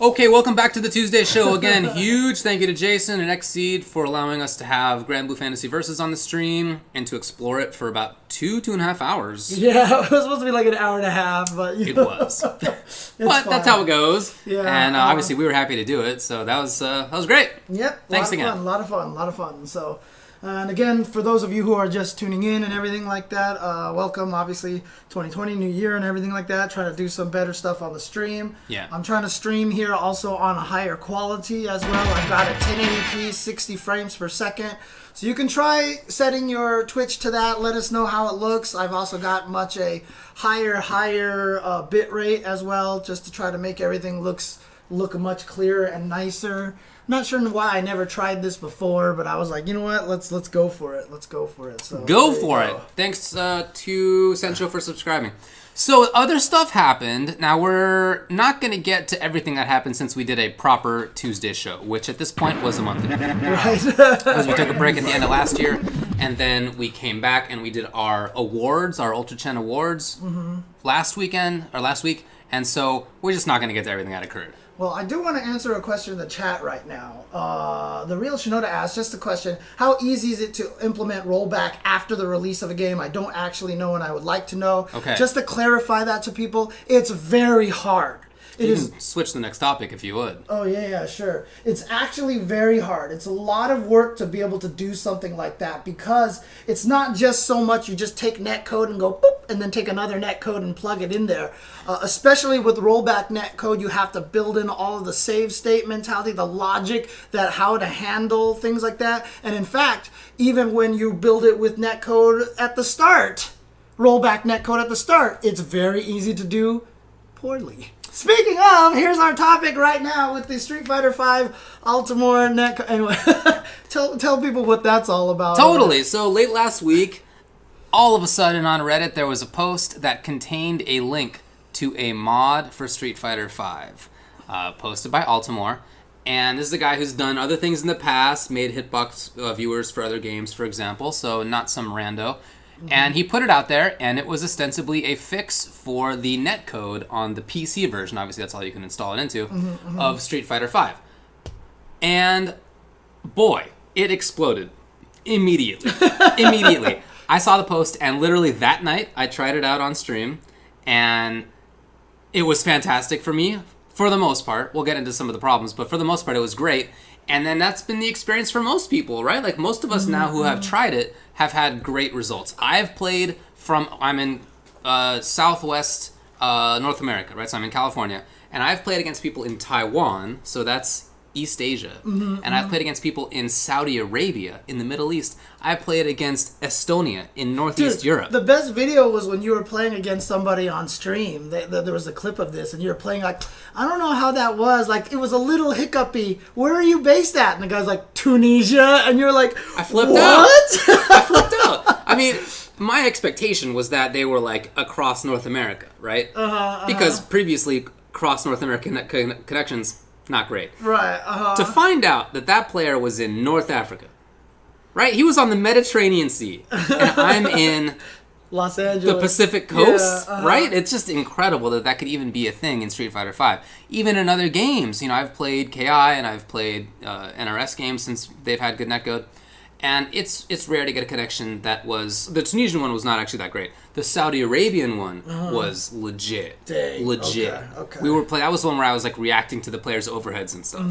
Okay, welcome back to the Tuesday show. Again, huge thank you to Jason and Xseed for allowing us to have Grand Blue Fantasy Versus on the stream and to explore it for about 2.5 hours. Yeah, it was supposed to be like an hour and a half, but it was. But fine. That's how it goes. Yeah, and obviously we were happy to do it, so that was great. Yep. Thanks again. A lot of fun. So. And again, for those of you who are just tuning in and everything like that, welcome, obviously, 2020, new year and everything like that. Trying to do some better stuff on the stream. Yeah. I'm trying to stream here also on a higher quality as well. I've got a 1080p, 60 frames per second. So you can try setting your Twitch to that. Let us know how it looks. I've also got much a higher bit rate as well, just to try to make everything look much clearer and nicer. I'm not sure why I never tried this before, but I was like, you know what? Let's go for it. So go for it. Thanks to Sencho for subscribing. So other stuff happened. Now we're not going to get to everything that happened since we did a proper Tuesday show, which at this point was a month ago. Right. Because we took a break at the end of last year, and then we came back and we did our awards, our Ultra Chen awards, last week, and so we're just not going to get to everything that occurred. Well, I do want to answer a question in the chat right now. The real Shinoda asked just a question: how easy is it to implement rollback after the release of a game? I don't actually know, and I would like to know. Okay. Just to clarify that to people, it's very hard. You can switch to the next topic if you would. Oh, yeah, sure. It's actually very hard. It's a lot of work to be able to do something like that, because it's not just so much you just take netcode and go boop, and then take another netcode and plug it in there. Especially with rollback netcode, you have to build in all of the save state mentality, the logic, that how to handle things like that. And in fact, even when you build it with netcode at the start, rollback netcode at the start, it's very easy to do poorly. Speaking of, here's our topic right now with the Street Fighter V Altimor netcode. Anyway, tell people what that's all about. Totally. So late last week, all of a sudden on Reddit, there was a post that contained a link to a mod for Street Fighter V, posted by Altimor. And this is a guy who's done other things in the past, made hitbox viewers for other games, for example, so not some rando. And he put it out there, and it was ostensibly a fix for the netcode on the PC version, obviously that's all you can install it into, of Street Fighter V. And boy, it exploded immediately. I saw the post, and literally that night, I tried it out on stream, and it was fantastic for me, for the most part. We'll get into some of the problems, but for the most part, it was great. And then that's been the experience for most people, right? Like most of us now who have tried it have had great results. I'm in Southwest North America, right? So I'm in California, and I've played against people in Taiwan, so that's East Asia. And I've played against people in Saudi Arabia, in the Middle East. I played against Estonia in Northeast Europe. The best video was when you were playing against somebody on stream. There was a clip of this, and you were playing like, I don't know how that was. Like, it was a little hiccupy. Where are you based at? And the guy's like, Tunisia. And you're like, I flipped what? out. I flipped out. I mean, my expectation was that they were like across North America, right? Because previously, cross North American connections, not great. Right. To find out that player was in North Africa, right? He was on the Mediterranean Sea, and I'm in Los Angeles, the Pacific Coast, right? It's just incredible that could even be a thing in Street Fighter V. Even in other games, you know, I've played KI and I've played NRS games since they've had good netcode, and it's rare to get a connection that was... The Tunisian one was not actually that great. The Saudi Arabian one was legit. Dang. Legit. Okay. We were playing... That was the one where I was like reacting to the players' overheads and stuff.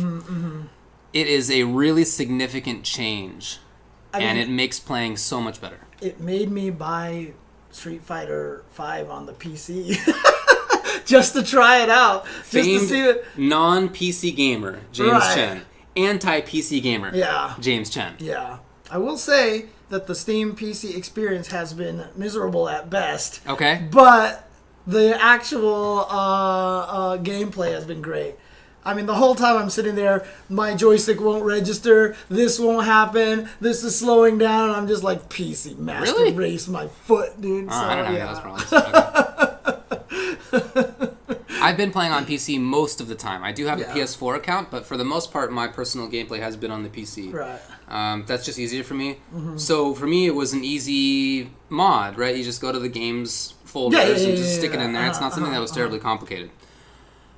It is a really significant change, and it makes playing so much better. It made me buy Street Fighter V on the PC just to try it out. Famed just to see it. Non-PC gamer, James Chen. Anti-PC gamer, James Chen. Yeah. I will say that the Steam PC experience has been miserable at best. Okay. But the actual gameplay has been great. I mean, the whole time I'm sitting there, my joystick won't register, this won't happen, this is slowing down, and I'm just like, PC master race my foot, dude. So, I don't have any of those problems. Okay. I've been playing on PC most of the time. I do have a PS4 account, but for the most part, my personal gameplay has been on the PC. Right. That's just easier for me. So for me, it was an easy mod, right? You just go to the games folders and just stick it in there. It's not something that was terribly complicated.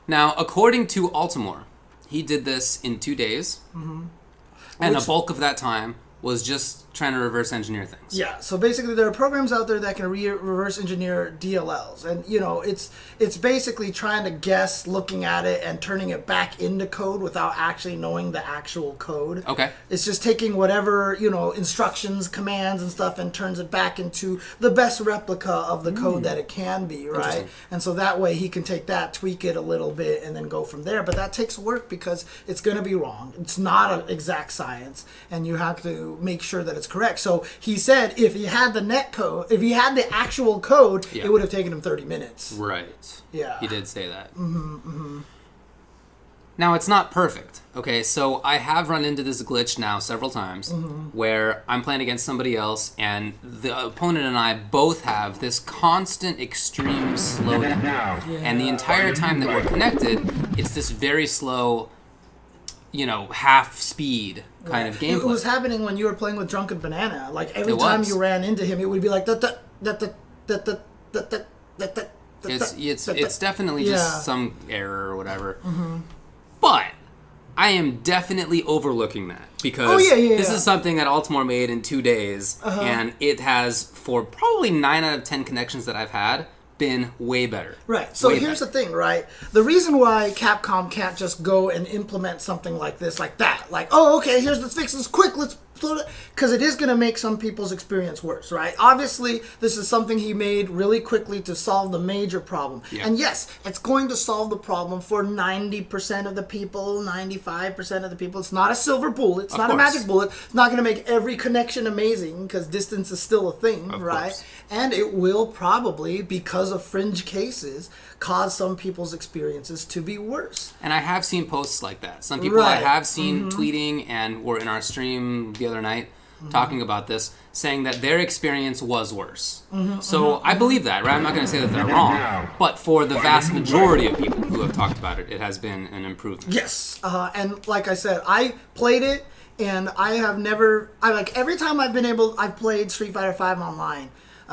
Now, according to Altimor, he did this in 2 days, and a bulk of that time was just trying to reverse engineer things. Yeah, so basically there are programs out there that can reverse engineer DLLs. And, it's basically trying to guess, looking at it, and turning it back into code without actually knowing the actual code. Okay. It's just taking whatever, instructions, commands, and stuff and turns it back into the best replica of the code that it can be, right? And so that way he can take that, tweak it a little bit, and then go from there. But that takes work because it's going to be wrong. It's not an exact science, and you have to make sure that it's correct. So he said if he had the netcode, if he had the actual code, it would have taken him 30 minutes. Right. Yeah. He did say that. Now, it's not perfect. Okay, so I have run into this glitch now several times where I'm playing against somebody else and the opponent and I both have this constant extreme slowdown. And the entire time that we're connected, it's this very slow, half speed kind of gameplay. It was happening when you were playing with Drunken Banana. Like every time you ran into him, it would be like It's definitely just some error or whatever. But I am definitely overlooking that because this is something that Altimor made in 2 days, and it has, for probably 9 out of 10 connections that I've had, been way better. Right. So here's the thing, right? The reason why Capcom can't just go and implement something like this, like that, like, oh, okay, here's the fixes, quick, let's because it is going to make some people's experience worse, right? Obviously, this is something he made really quickly to solve the major problem. Yeah. And yes, it's going to solve the problem for 90% of the people, 95% of the people. It's not a silver bullet. It's not a magic bullet. It's not going to make every connection amazing because distance is still a thing, right? And it will probably, because of fringe cases, cause some people's experiences to be worse. And I have seen posts like that. Some people I have seen tweeting and were in our stream the other night talking about this, saying that their experience was worse. So I believe that, right? I'm not going to say that they're wrong, but for the vast majority of people who have talked about it, it has been an improvement. Yes. And like I said, I played it, and I have never... every time I've played Street Fighter V online,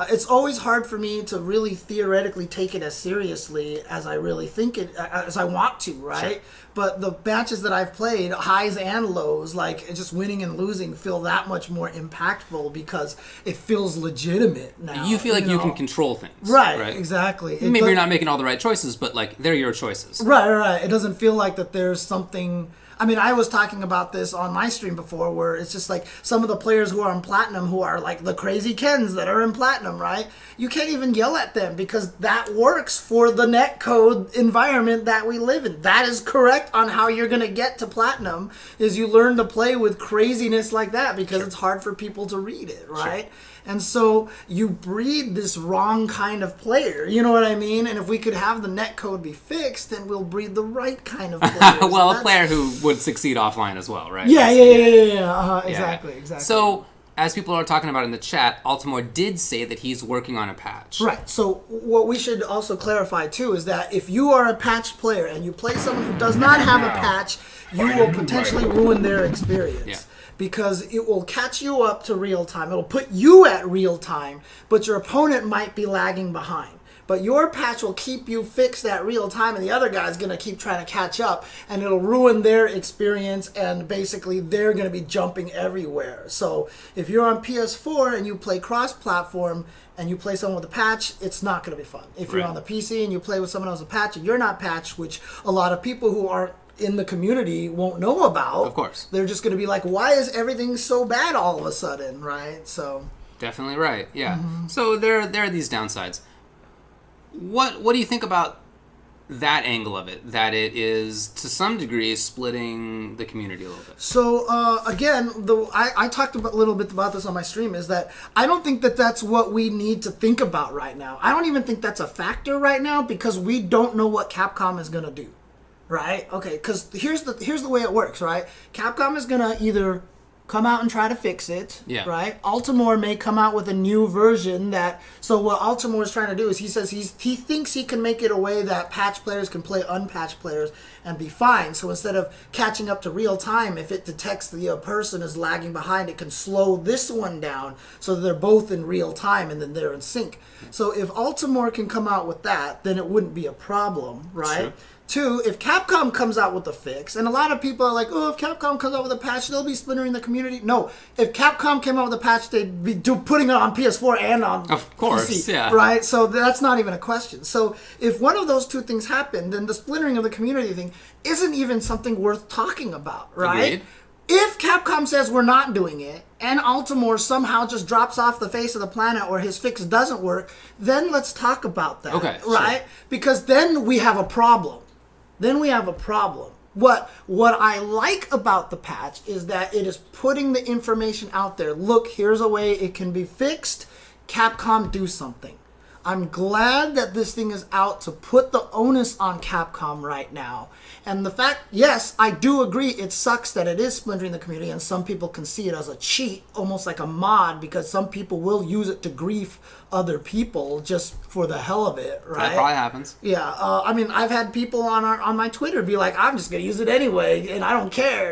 it's always hard for me to really theoretically take it as seriously as I really think it, as I want to, right? Sure. But the matches that I've played, highs and lows, like just winning and losing, feel that much more impactful because it feels legitimate now. You feel like you can control things. Right, exactly. Maybe you're not making all the right choices, but like they're your choices. Right. It doesn't feel like that there's something... I mean, I was talking about this on my stream before where it's just like some of the players who are in Platinum who are like the crazy Kens that are in Platinum, right? You can't even yell at them because that works for the netcode environment that we live in. That is correct on how you're going to get to Platinum is you learn to play with craziness like that because it's hard for people to read it, right? Sure. And so you breed this wrong kind of player, you know what I mean? And if we could have the netcode be fixed, then we'll breed the right kind of player. Well, a player who would succeed offline as well, right? Yeah. Exactly. So, as people are talking about in the chat, Altimor did say that he's working on a patch. Right. So what we should also clarify, too, is that if you are a patched player and you play someone who does not have a patch, you will potentially ruin their experience. Yeah. Because it will catch you up to real time. It'll put you at real time, but your opponent might be lagging behind. But your patch will keep you fixed at real time, and the other guy's going to keep trying to catch up, and it'll ruin their experience, and basically they're going to be jumping everywhere. So if you're on PS4 and you play cross-platform and you play someone with a patch, it's not going to be fun. If you're on the PC and you play with someone else with a patch and you're not patched, which a lot of people who aren't in the community won't know about. Of course. They're just going to be like, why is everything so bad all of a sudden, right? So definitely right, yeah. So there are these downsides. What do you think about that angle of it? That it is, to some degree, splitting the community a little bit? So, again, I talked a little bit about this on my stream, is that I don't think that that's what we need to think about right now. I don't even think that's a factor right now because we don't know what Capcom is going to do. Right? Okay, because here's the way it works, right? Capcom is going to either come out and try to fix it, right? Altimor may come out with a new version that... So what Altimor is trying to do is he says he thinks he can make it a way that patch players can play unpatched players and be fine. So instead of catching up to real time, if it detects the person is lagging behind, it can slow this one down so that they're both in real time and then they're in sync. So if Altimor can come out with that, then it wouldn't be a problem, right? Sure. Two, if Capcom comes out with a fix, and a lot of people are like, oh, if Capcom comes out with a patch, they'll be splintering the community. No, if Capcom came out with a patch, they'd be putting it on PS4 and on of course, PC, yeah. right? So that's not even a question. So if one of those two things happen, then the splintering of the community thing isn't even something worth talking about, right? Agreed. If Capcom says we're not doing it, and Altimor somehow just drops off the face of the planet or his fix doesn't work, then let's talk about that, okay, right? Sure. Because then we have a problem. What I like about the patch is that it is putting the information out there. Look, here's a way it can be fixed. Capcom, do something. I'm glad that this thing is out to put the onus on Capcom right now. And the fact, yes, I do agree, it sucks that it is splintering the community and some people can see it as a cheat, almost like a mod, because some people will use it to grief other people just for the hell of it, right? That probably happens. Yeah, I mean, I've had people on my Twitter be like, I'm just going to use it anyway, and I don't care,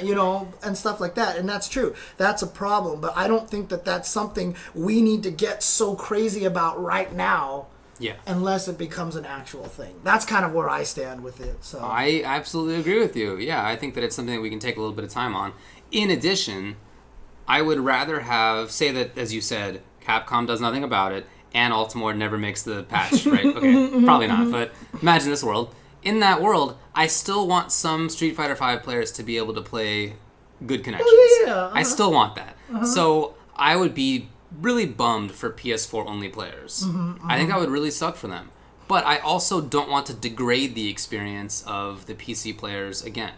you know, and stuff like that. And that's true. That's a problem. But I don't think that that's something we need to get so crazy about right now. Yeah. Unless it becomes an actual thing. That's kind of where I stand with it. So I absolutely agree with you. Yeah, I think that it's something that we can take a little bit of time on. In addition, I would rather have, say that, as you said, Capcom does nothing about it, and Altimor never makes the patch, right? Okay, probably not, but imagine this world. In that world, I still want some Street Fighter V players to be able to play good connections. Oh, yeah. I still want that. So I would be really bummed for PS4 only players. I think that would really suck for them. But I also don't want to degrade the experience of the PC players again.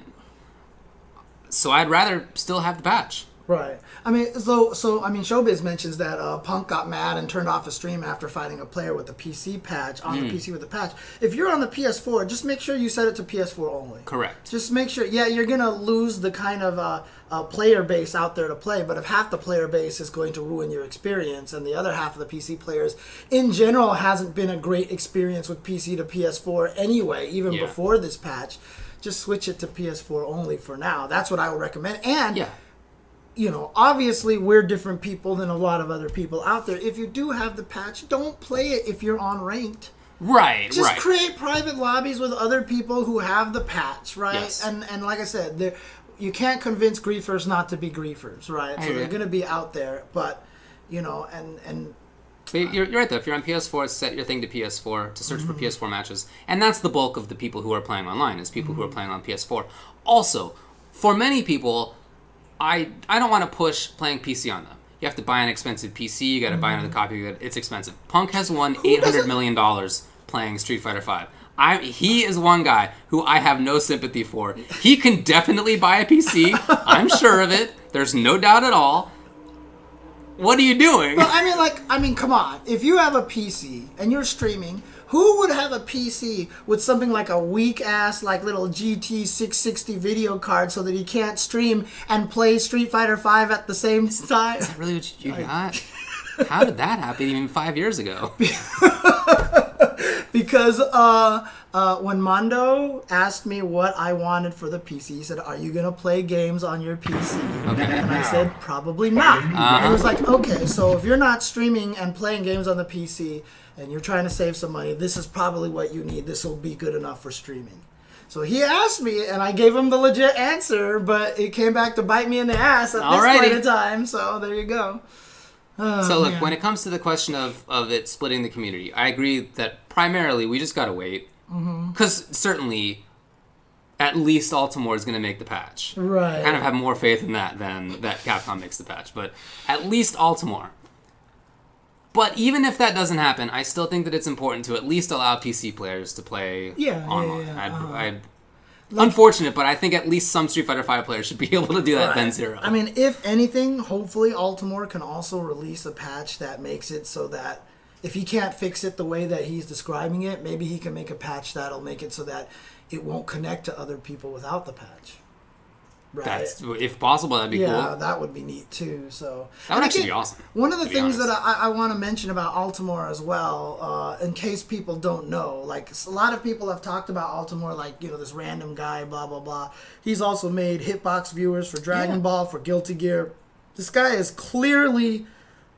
So I'd rather still have the patch. Right. I mean, so I mean, Showbiz mentions that Punk got mad and turned off a stream after fighting a player with the PC patch, on the PC with the patch. If you're on the PS4, just make sure you set it to PS4 only. Correct. Just make sure, yeah, you're going to lose the kind of player base out there to play, but if half the player base is going to ruin your experience and the other half of the PC players in general hasn't been a great experience with PC to PS4 anyway, even before this patch, just switch it to PS4 only for now. That's what I would recommend. And you know, obviously we're different people than a lot of other people out there. If you do have the patch, don't play it if you're on ranked. Right, Just create private lobbies with other people who have the patch, right? Yes. And like I said, you can't convince griefers not to be griefers, right? So they're going to be out there, but, you know, and you're right, though. If you're on PS4, set your thing to PS4 to search for PS4 matches. And that's the bulk of the people who are playing online, is people who are playing on PS4. Also, for many people, I don't want to push playing PC on them. You have to buy an expensive PC. You got to buy another copy. It's expensive. Punk has won $800 million playing Street Fighter V. He is one guy who I have no sympathy for. He can definitely buy a PC. I'm sure of it. There's no doubt at all. What are you doing? But I mean, come on. If you have a PC and you're streaming, who would have a PC with something like a weak-ass, like, little GT 660 video card so that he can't stream and play Street Fighter V at the same time? Is that really what you got? How did that happen even 5 years ago? Because when Mondo asked me what I wanted for the PC, he said, are you going to play games on your PC? Okay. And I said, probably not. And he was like, okay, so if you're not streaming and playing games on the PC and you're trying to save some money, this is probably what you need. This will be good enough for streaming. So he asked me, and I gave him the legit answer, but it came back to bite me in the ass at this point in time. So there you go. So look, when it comes to the question of it splitting the community, I agree that primarily we just gotta wait. Because certainly, at least Altimor is going to make the patch. Right. I kind of have more faith in that than that Capcom makes the patch. But at least Altimor. But even if that doesn't happen, I still think that it's important to at least allow PC players to play online. Unfortunate, but I think at least some Street Fighter V players should be able to do that then zero. I mean, if anything, hopefully Altimor can also release a patch that makes it so that if he can't fix it the way that he's describing it, maybe he can make a patch that'll make it so that it won't connect to other people without the patch. Right? If possible, that'd be cool. Yeah, that would be neat too. So that would actually be awesome. One of the things that I want to mention about Altimor as well, in case people don't know, like a lot of people have talked about Altimor, like, you know, this random guy, blah blah blah. He's also made hitbox viewers for Dragon Ball, for Guilty Gear. This guy is clearly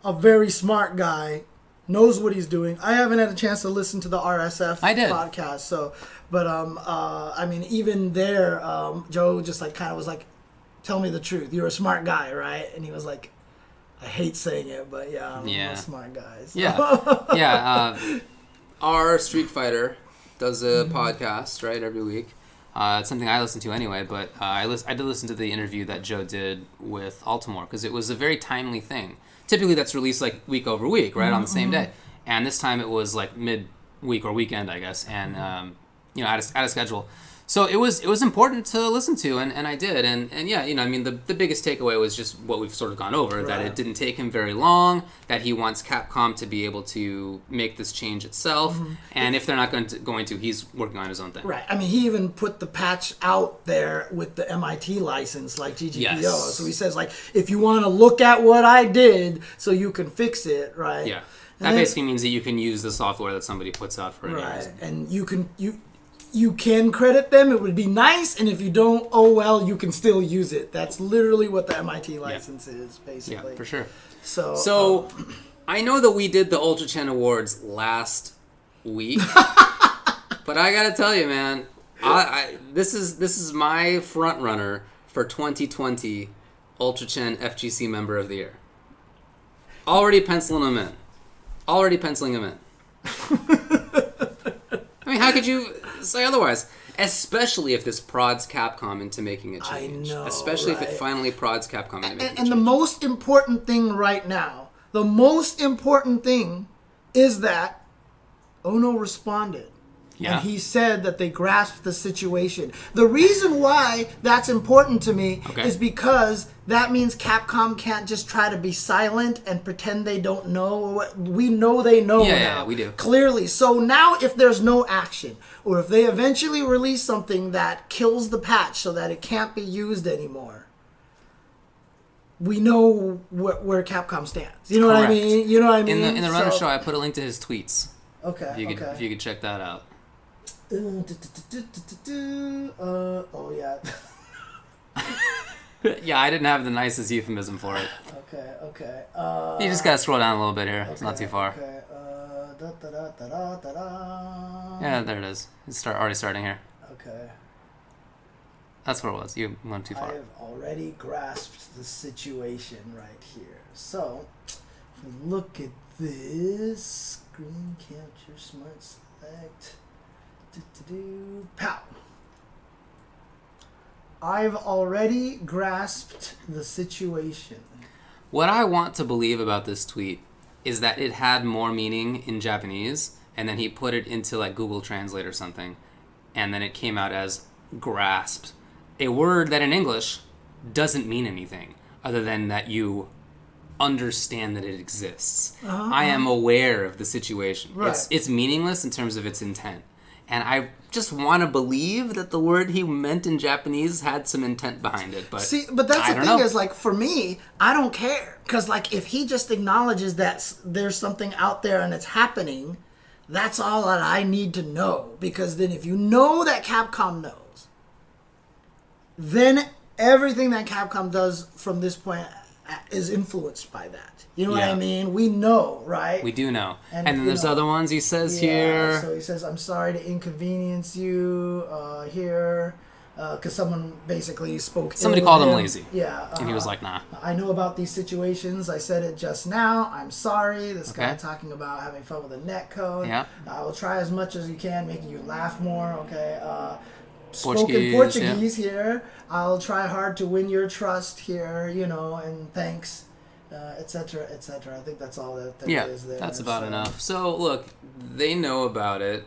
a very smart guy knows what he's doing. I haven't had a chance to listen to the RSF podcast, so, but I mean, even there, Joe just like kind of was like, "Tell me the truth. You're a smart guy, right?" And he was like, "I hate saying it, but yeah, I'm a smart guy." So. Yeah. Our Street Fighter does a podcast, right, every week. It's something I listen to anyway, but I did listen to the interview that Joe did with Altimor because it was a very timely thing. Typically, that's released like week over week, right, on the same day. And this time it was like mid-week or weekend, I guess, and out of schedule. So it was important to listen to, and I did. And yeah, I mean, the biggest takeaway was just what we've sort of gone over, that it didn't take him very long, that he wants Capcom to be able to make this change itself, and if they're not going to, he's working on his own thing. Right. I mean, he even put the patch out there with the MIT license, like GGPO. Yes. So he says, like, if you want to look at what I did so you can fix it, right? Yeah. That basically means that you can use the software that somebody puts out for any reason. And you can credit them. It would be nice, and if you don't, oh well, you can still use it. That's literally what the MIT license is, basically. Yeah, for sure. So I know that we did the Ultra Chen Awards last week, but I gotta tell you, man, this is my front runner for 2020 Ultra Chen FGC Member of the Year. Already penciling him in. I mean, how could you say otherwise? Especially if this prods Capcom into making a change. I know, especially if it finally prods Capcom into making a change. And the most important thing right now, is that Ono responded. Yeah. And he said that they grasped the situation. The reason why that's important to me is because that means Capcom can't just try to be silent and pretend they don't know. We know they know now. Yeah, we do. Clearly. So now if there's no action, or if they eventually release something that kills the patch so that it can't be used anymore, we know where Capcom stands. You know what I mean? In the Runner Show, I put a link to his tweets. Okay. If you could check that out. Oh yeah. Yeah, I didn't have the nicest euphemism for it. Okay. You just gotta scroll down a little bit here. It's not too far. Okay. Yeah, there it is. It's already starting here. Okay. That's where it was. You went too far. I have already grasped the situation right here. So, if we look at this screen capture, smart select. Pow! I've already grasped the situation. What I want to believe about this tweet is that it had more meaning in Japanese, and then he put it into like Google Translate or something, and then it came out as grasped. A word that in English doesn't mean anything other than that you understand that it exists. I am aware of the situation. Right. It's meaningless in terms of its intent. And I just want to believe that the word he meant in Japanese had some intent behind it. But but that's the thing is, like, for me, I don't care. Because, like, if he just acknowledges that there's something out there and it's happening, that's all that I need to know. Because then if you know that Capcom knows, then everything that Capcom does from this point is influenced by that. You know what I mean? We know, right? We do know. And then there's other ones he says here. So he says, I'm sorry to inconvenience you here. Because someone basically spoke Somebody called him lazy. Yeah. And he was like, nah. I know about these situations. I said it just now. I'm sorry. This guy talking about having fun with a netcode. Yeah. I will try as much as you can, making you laugh more. Okay. Portuguese here. I'll try hard to win your trust here, and thanks, etc., etc. I think that's all that is there. That's about enough. So, look, they know about it.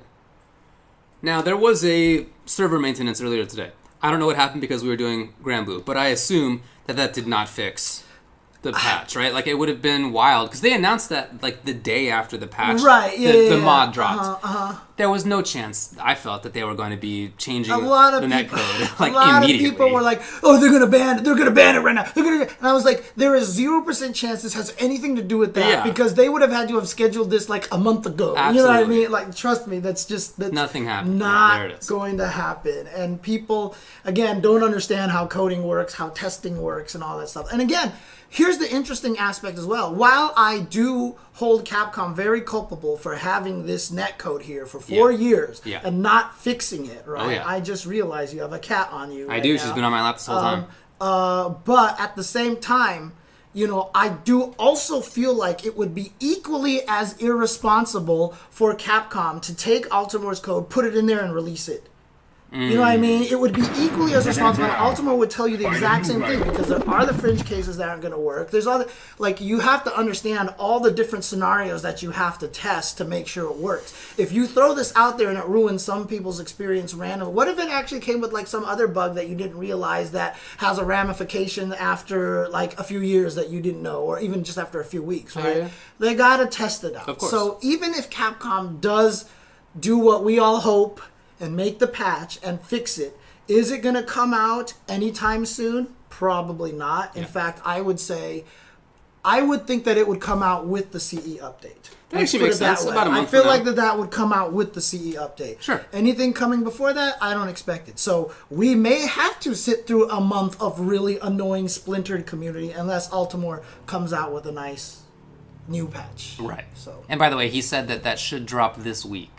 Now, there was a server maintenance earlier today. I don't know what happened because we were doing Grand Blue, but I assume that did not fix the patch, right? Like, it would have been wild because they announced that like the day after the patch, the mod dropped. There was no chance, I felt, that they were going to be changing the netcode like immediately. A lot of people were like, "Oh, they're gonna ban it right now." And I was like, "There is 0% chance this has anything to do with that because they would have had to have scheduled this like a month ago." Absolutely. You know what I mean? Like, trust me, that's nothing happened. Not going to happen. And people again don't understand how coding works, how testing works, and all that stuff. And again, here's the interesting aspect as well. While I do hold Capcom very culpable for having this netcode here for 4 years and not fixing it, right? Oh, yeah. I just realized you have a cat on you. I do. Now. She's been on my lap this whole time. But at the same time, I do also feel like it would be equally as irresponsible for Capcom to take Altimor's code, put it in there, and release it. You know what I mean? It would be equally as responsible. And Altimor would tell you the exact same thing, because there are the fringe cases that aren't going to work. There's other, you have to understand all the different scenarios that you have to test to make sure it works. If you throw this out there and it ruins some people's experience randomly, what if it actually came with some other bug that you didn't realize that has a ramification after a few years that you didn't know, or even just after a few weeks, right? Yeah. They got to test it out. Of course. So even if Capcom does do what we all hope and make the patch and fix it, is it going to come out anytime soon? Probably not. In fact, I would think that it would come out with the CE update. That actually makes sense. About a month I feel like that would come out with the CE update. Sure. Anything coming before that, I don't expect it. So we may have to sit through a month of really annoying splintered community unless Altimor comes out with a nice new patch. Right. So. And by the way, he said that should drop this week.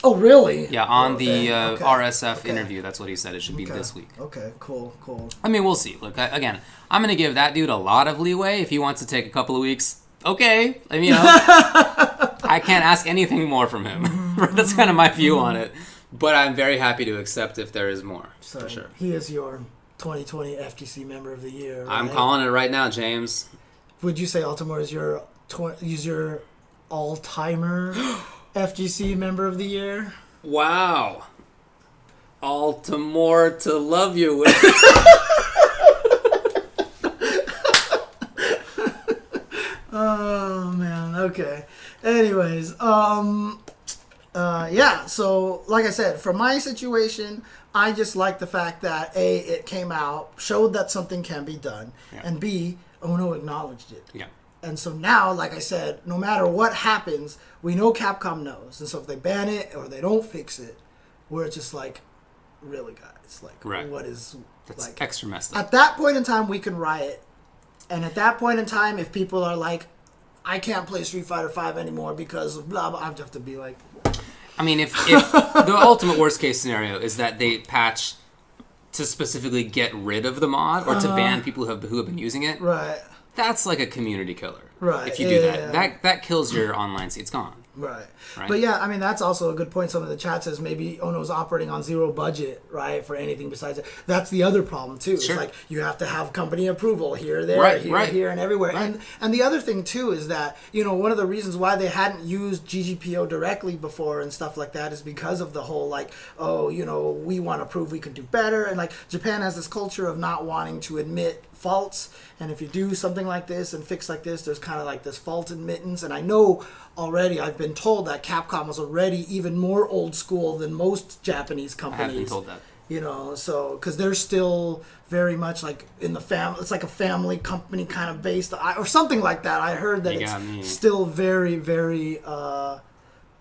Oh, really? Yeah, on the RSF interview, that's what he said. It should be this week. Okay, cool. I mean, we'll see. Look, again, I'm going to give that dude a lot of leeway. If he wants to take a couple of weeks, okay. I mean, I can't ask anything more from him. That's kind of my view on it. But I'm very happy to accept if there is more, for sure. He is your 2020 FGC Member of the Year, right? I'm calling it right now, James. Would you say Altimor is your all-timer FGC Member of the Year? Wow. Altimor to love you with. Oh, man. Okay. Anyways, yeah, so like I said, for my situation, I just like the fact that A, it came out, showed that something can be done, and B, Ono acknowledged it. Yeah. And so now, like I said, no matter what happens, we know Capcom knows. And so if they ban it or they don't fix it, we're just really, guys, what is... That's extra messed up. At that point in time, we can riot. And at that point in time, if people are I can't play Street Fighter V anymore because of blah, blah, I have to be I mean, if the ultimate worst case scenario is that they patch to specifically get rid of the mod or to ban people who have been using it... Right. That's like a community killer. Right. If you do that. That kills your online scene. It's gone. Right. But yeah, I mean, that's also a good point. Some of the chat says maybe Ono's operating on zero budget, right, for anything besides it. That's the other problem, too. Sure. It's you have to have company approval here, there, here, and everywhere. Right. And the other thing, too, is that, one of the reasons why they hadn't used GGPO directly before and stuff like that is because of the whole, we want to prove we can do better. And, Japan has this culture of not wanting to admit faults. And if you do something like this and fix like this, there's kind of this fault admittance. And I know already, I've been told that Capcom was already even more old school than most Japanese companies. I have been told that. So, because they're still very much in the family, it's like a family company kind of based, or something like that. I heard that it's still very, very,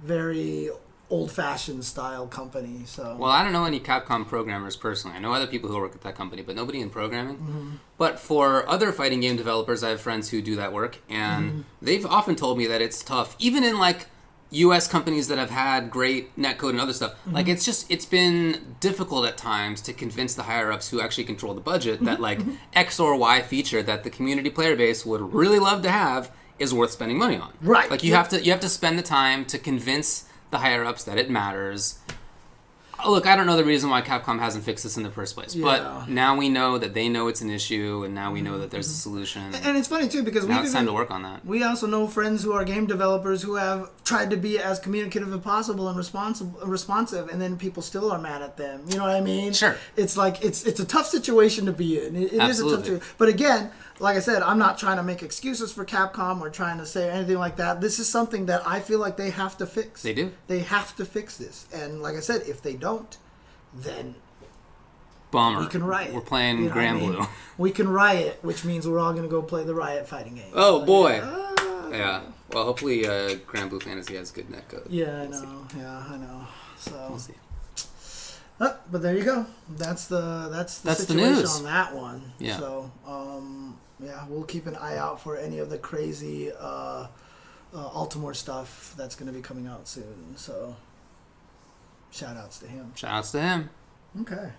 very old-fashioned style company. So, well, I don't know any Capcom programmers personally. I know other people who work at that company, but nobody in programming. Mm-hmm. But for other fighting game developers, I have friends who do that work, and they've often told me that it's tough, even in U.S. companies that have had great netcode and other stuff. Mm-hmm. It's been difficult at times to convince the higher ups who actually control the budget that X or Y feature that the community player base would really love to have is worth spending money on. Right. You have to spend the time to convince the higher-ups that it matters. Look, I don't know the reason why Capcom hasn't fixed this in the first place, but now we know that they know it's an issue, and now we know that there's a solution. And it's funny, too, because now it's time to work on that. We also know friends who are game developers who have tried to be as communicative as possible and responsive, and then people still are mad at them. You know what I mean? Sure. It's it's a tough situation to be in. It is a tough situation. But again, like I said, I'm not trying to make excuses for Capcom or trying to say anything like that. This is something that I feel like they have to fix. They do. They have to fix this. And like I said, if they don't, then bummer. We can riot. We're playing Grand Blue. We can riot, which means we're all going to go play the Riot fighting game. Oh, boy. Yeah. Well, hopefully Grand Blue Fantasy has good netcode. Yeah, I know. Yeah, I know. So we'll see. But there you go. That's the situation news on that one. Yeah. So, Yeah, we'll keep an eye out for any of the crazy Altimor stuff that's going to be coming out soon. So, shout outs to him. Shout outs to him. Okay.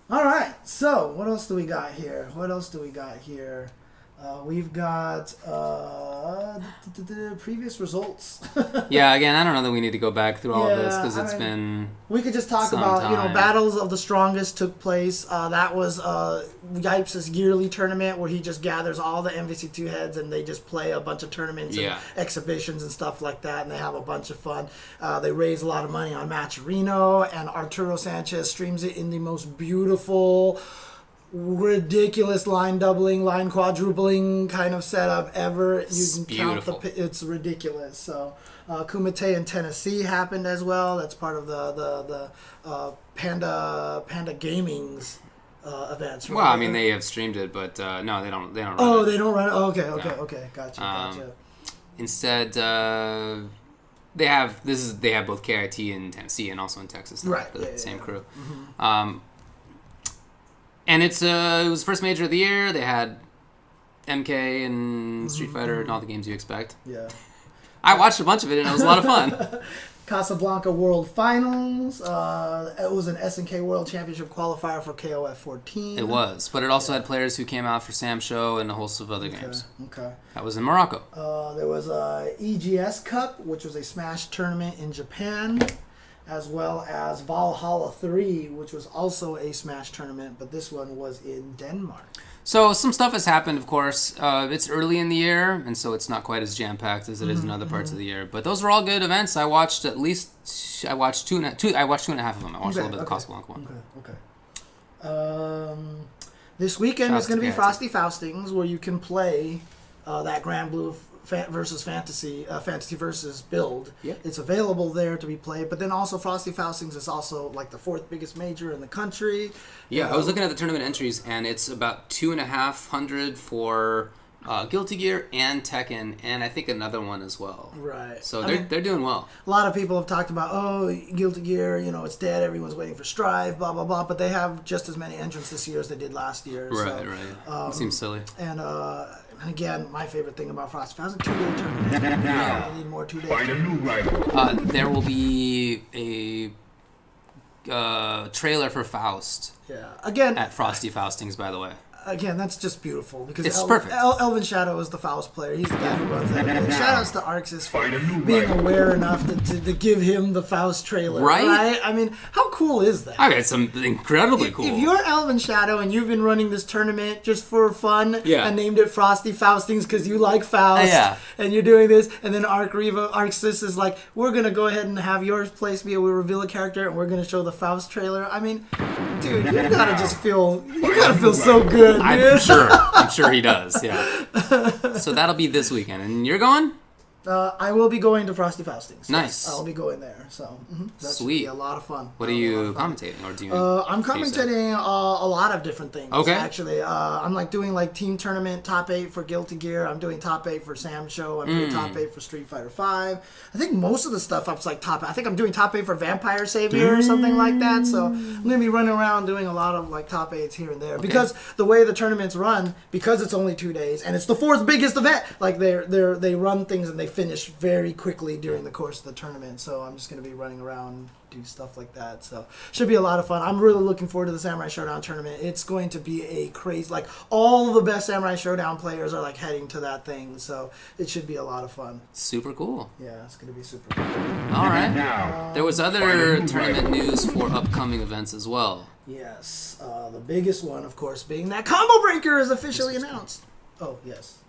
All right. So, what else do we got here? We've got previous results. Yeah, again, I don't know that we need to go back through all of this because it's been. We could just talk about, Battles of the Strongest took place. That was Yipes' yearly tournament where he just gathers all the MVC2 heads and they just play a bunch of tournaments and exhibitions and stuff like that, and they have a bunch of fun. They raise a lot of money on Matcherino, and Arturo Sanchez streams it in the most beautiful, ridiculous line doubling, line quadrupling kind of setup ever. You can count it's ridiculous. So Kumite in Tennessee happened as well. That's part of the Panda Gaming's events. Right? Well, I mean, they have streamed it, but no, they don't. They don't. Oh, they don't run it. Oh, okay. Gotcha. Instead, they have both KIT in Tennessee and also in Texas. Right. The same crew. Mm-hmm. And it was the first major of the year. They had MK and Street Fighter and all the games you expect. Yeah. I watched a bunch of it and it was a lot of fun. Casablanca World Finals. It was an SNK World Championship qualifier for KOF 14. It was, but it also had players who came out for Sam Show and a host of other games. Okay. That was in Morocco. There was a EGS Cup, which was a Smash tournament in Japan, as well as Valhalla 3, which was also a Smash tournament, but this one was in Denmark. So some stuff has happened, of course. It's early in the year, and so it's not quite as jam-packed as it is in other parts of the year. But those were all good events. I watched two and a half of them. I watched a little bit of the Casablanca one. Okay. This weekend is going to be Frosty Faustings, where you can play that Grand Blue versus Fantasy versus build. Yep. It's available there to be played, but then also Frosty Faustings is also like the 4th biggest major in the country. Yeah, I was looking at the tournament entries, and it's about 2,500 for Guilty Gear and Tekken, and I think another one as well. Right. So they're doing well. A lot of people have talked about, Guilty Gear, it's dead, everyone's waiting for Strive, blah, blah, blah, but they have just as many entrants this year as they did last year. Right. It seems silly. And again, my favorite thing about Frosty Faust is a 2-day tournament. Yeah. We need more 2 days. Find a new rival. There will be a trailer for Faust. Yeah. Again, at Frosty Faustings, by the way. Again, that's just beautiful because it's perfect. Elvin Shadow is the Faust player. He's the guy who runs that. Shoutouts to Arxis for being aware enough to give him the Faust trailer. Right? I mean, how cool is that? I mean, it's incredibly cool. If you're Elvin Shadow and you've been running this tournament just for fun and named it Frosty Faustings because you like Faust and you're doing this, and then Arxis is like, we're going to go ahead and have yours place me, we reveal a character, and we're going to show the Faust trailer. I mean, dude, you gotta feel so good. I'm sure he does. Yeah. So that'll be this weekend, and you're going? I will be going to Frosty Faustings. Nice. I'll be going there. So that should sweet. be a lot of fun. What are you commentating, or do you? I'm commentating a lot of different things. Okay. Actually, I'm doing team tournament top 8 for Guilty Gear. I'm doing top 8 for Sam Show. I'm doing top 8 for Street Fighter 5. I think most of the stuff up's top. I think I'm doing top 8 for Vampire Savior or something like that. So I'm gonna be running around doing a lot of top 8s here and there because the way the tournaments run, because it's only 2 days and it's the 4th biggest event. They run things and they finish very quickly during the course of the tournament. So I'm just going to be running around, do stuff like that. So should be a lot of fun. I'm really looking forward to the Samurai Showdown tournament. It's going to be a crazy, all of the best Samurai Showdown players are heading to that thing. So it should be a lot of fun. Super cool. Yeah, it's going to be super cool. All right. There was other tournament news for upcoming events as well. Yes. The biggest one, of course, being that Combo Breaker is officially announced. Oh, yes.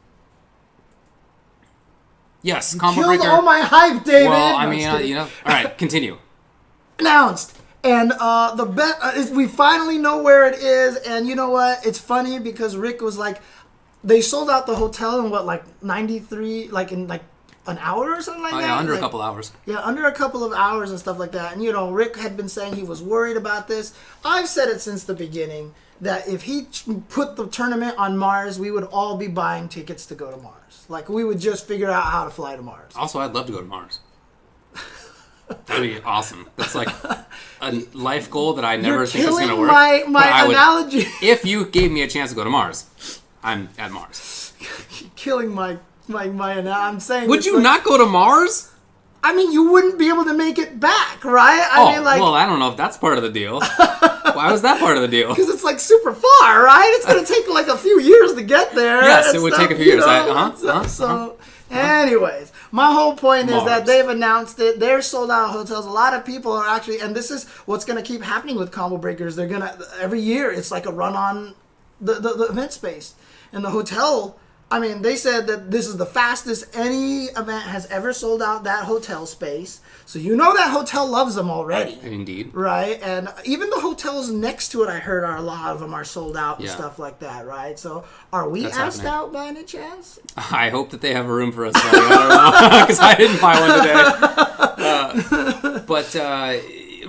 Yes, you Combo killed Breaker. all my hype, David. Well, I mean, all right, continue. Announced. And the bet we finally know where it is. And you know what? It's funny because Rick was they sold out the hotel in 93, in an hour or something like that. Yeah, under a couple hours. Yeah, under a couple of hours and stuff like that. And Rick had been saying he was worried about this. I've said it since the beginning that if he put the tournament on Mars, we would all be buying tickets to go to Mars. We would just figure out how to fly to Mars. Also, I'd love to go to Mars. That'd be awesome. That's a life goal that I never think is going to work. My analogy. If you gave me a chance to go to Mars. I'm at Mars. Killing my I'm saying. Would you not go to Mars? I mean, you wouldn't be able to make it back, right? I mean, well, I don't know if that's part of the deal. Why was that part of the deal? Because it's like super far, right? It's going to take like a few years to get there. Yes, it would take a few years. Anyways, my whole point is that Mars. they've announced it. They're sold out hotels. A lot of people are actually, and this is what's going to keep happening with Combo Breakers. They're going to, every year, it's like a run on the event space. And the hotel, I mean, they said that this is the fastest any event has ever sold out that hotel space. So you know that hotel loves them already. Indeed. Right? And even the hotels next to it, I heard, a lot of them are sold out and stuff like that, right? So are we asked out by any chance? I hope that they have a room for us. I don't know, because I didn't buy one today. But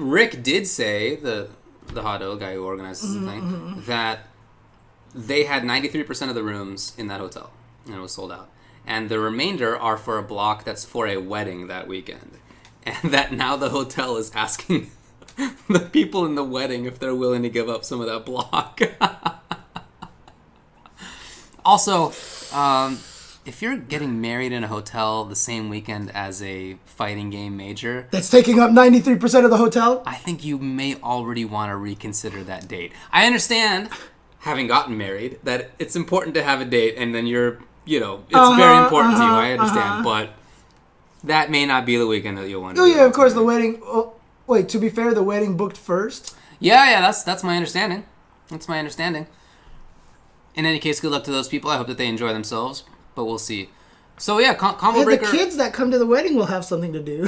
Rick did say, the hot dog guy who organizes the thing, that they had 93% of the rooms in that hotel, and it was sold out. And the remainder are for a block that's for a wedding that weekend. And that now the hotel is asking the people in the wedding if they're willing to give up some of that block. Also, if you're getting married in a hotel the same weekend as a fighting game major... That's taking up 93% of the hotel? I think you may already want to reconsider that date. I understand, having gotten married, that it's important to have a date, and then it's very important to you, I understand, but that may not be the weekend that you'll want to do. Oh, yeah, of course, the wedding... Oh, wait, to be fair, the wedding booked first? Yeah, that's my understanding. That's my understanding. In any case, good luck to those people. I hope that they enjoy themselves, but we'll see. So, yeah, Combo Breaker... The kids that come to the wedding will have something to do.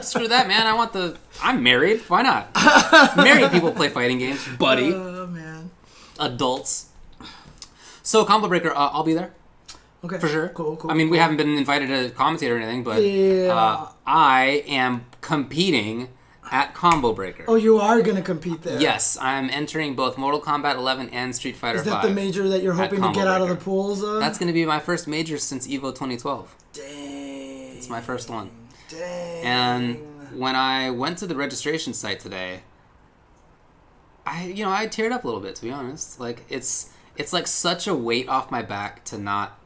Screw that, man. I'm married. Why not? Married people play fighting games, buddy. Oh, man. Adults. So, Combo Breaker, I'll be there. Okay. For sure. Cool. I mean, we haven't been invited to commentate or anything, but I am competing at Combo Breaker. Oh, you are going to compete there? Yes, I'm entering both Mortal Kombat 11 and Street Fighter 5. Is that the major that you're hoping to get out of the pools of? That's going to be my first major since EVO 2012. Dang. It's my first one. Dang. And when I went to the registration site today, I teared up a little bit, to be honest. Like, it's like such a weight off my back to not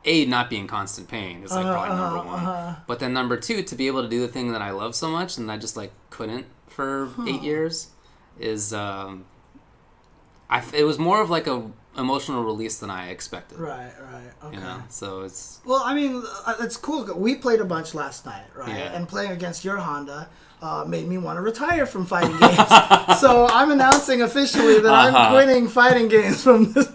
be in constant pain is like probably number one. But then number two, to be able to do the thing that I love so much and I just like couldn't for 8 years is it was more of like a emotional release than I expected. Right. Okay. So it's... Well, I mean, it's cool. We played a bunch last night, right? Yeah. And playing against your Honda made me want to retire from fighting games. So I'm announcing officially that I'm quitting fighting games from this.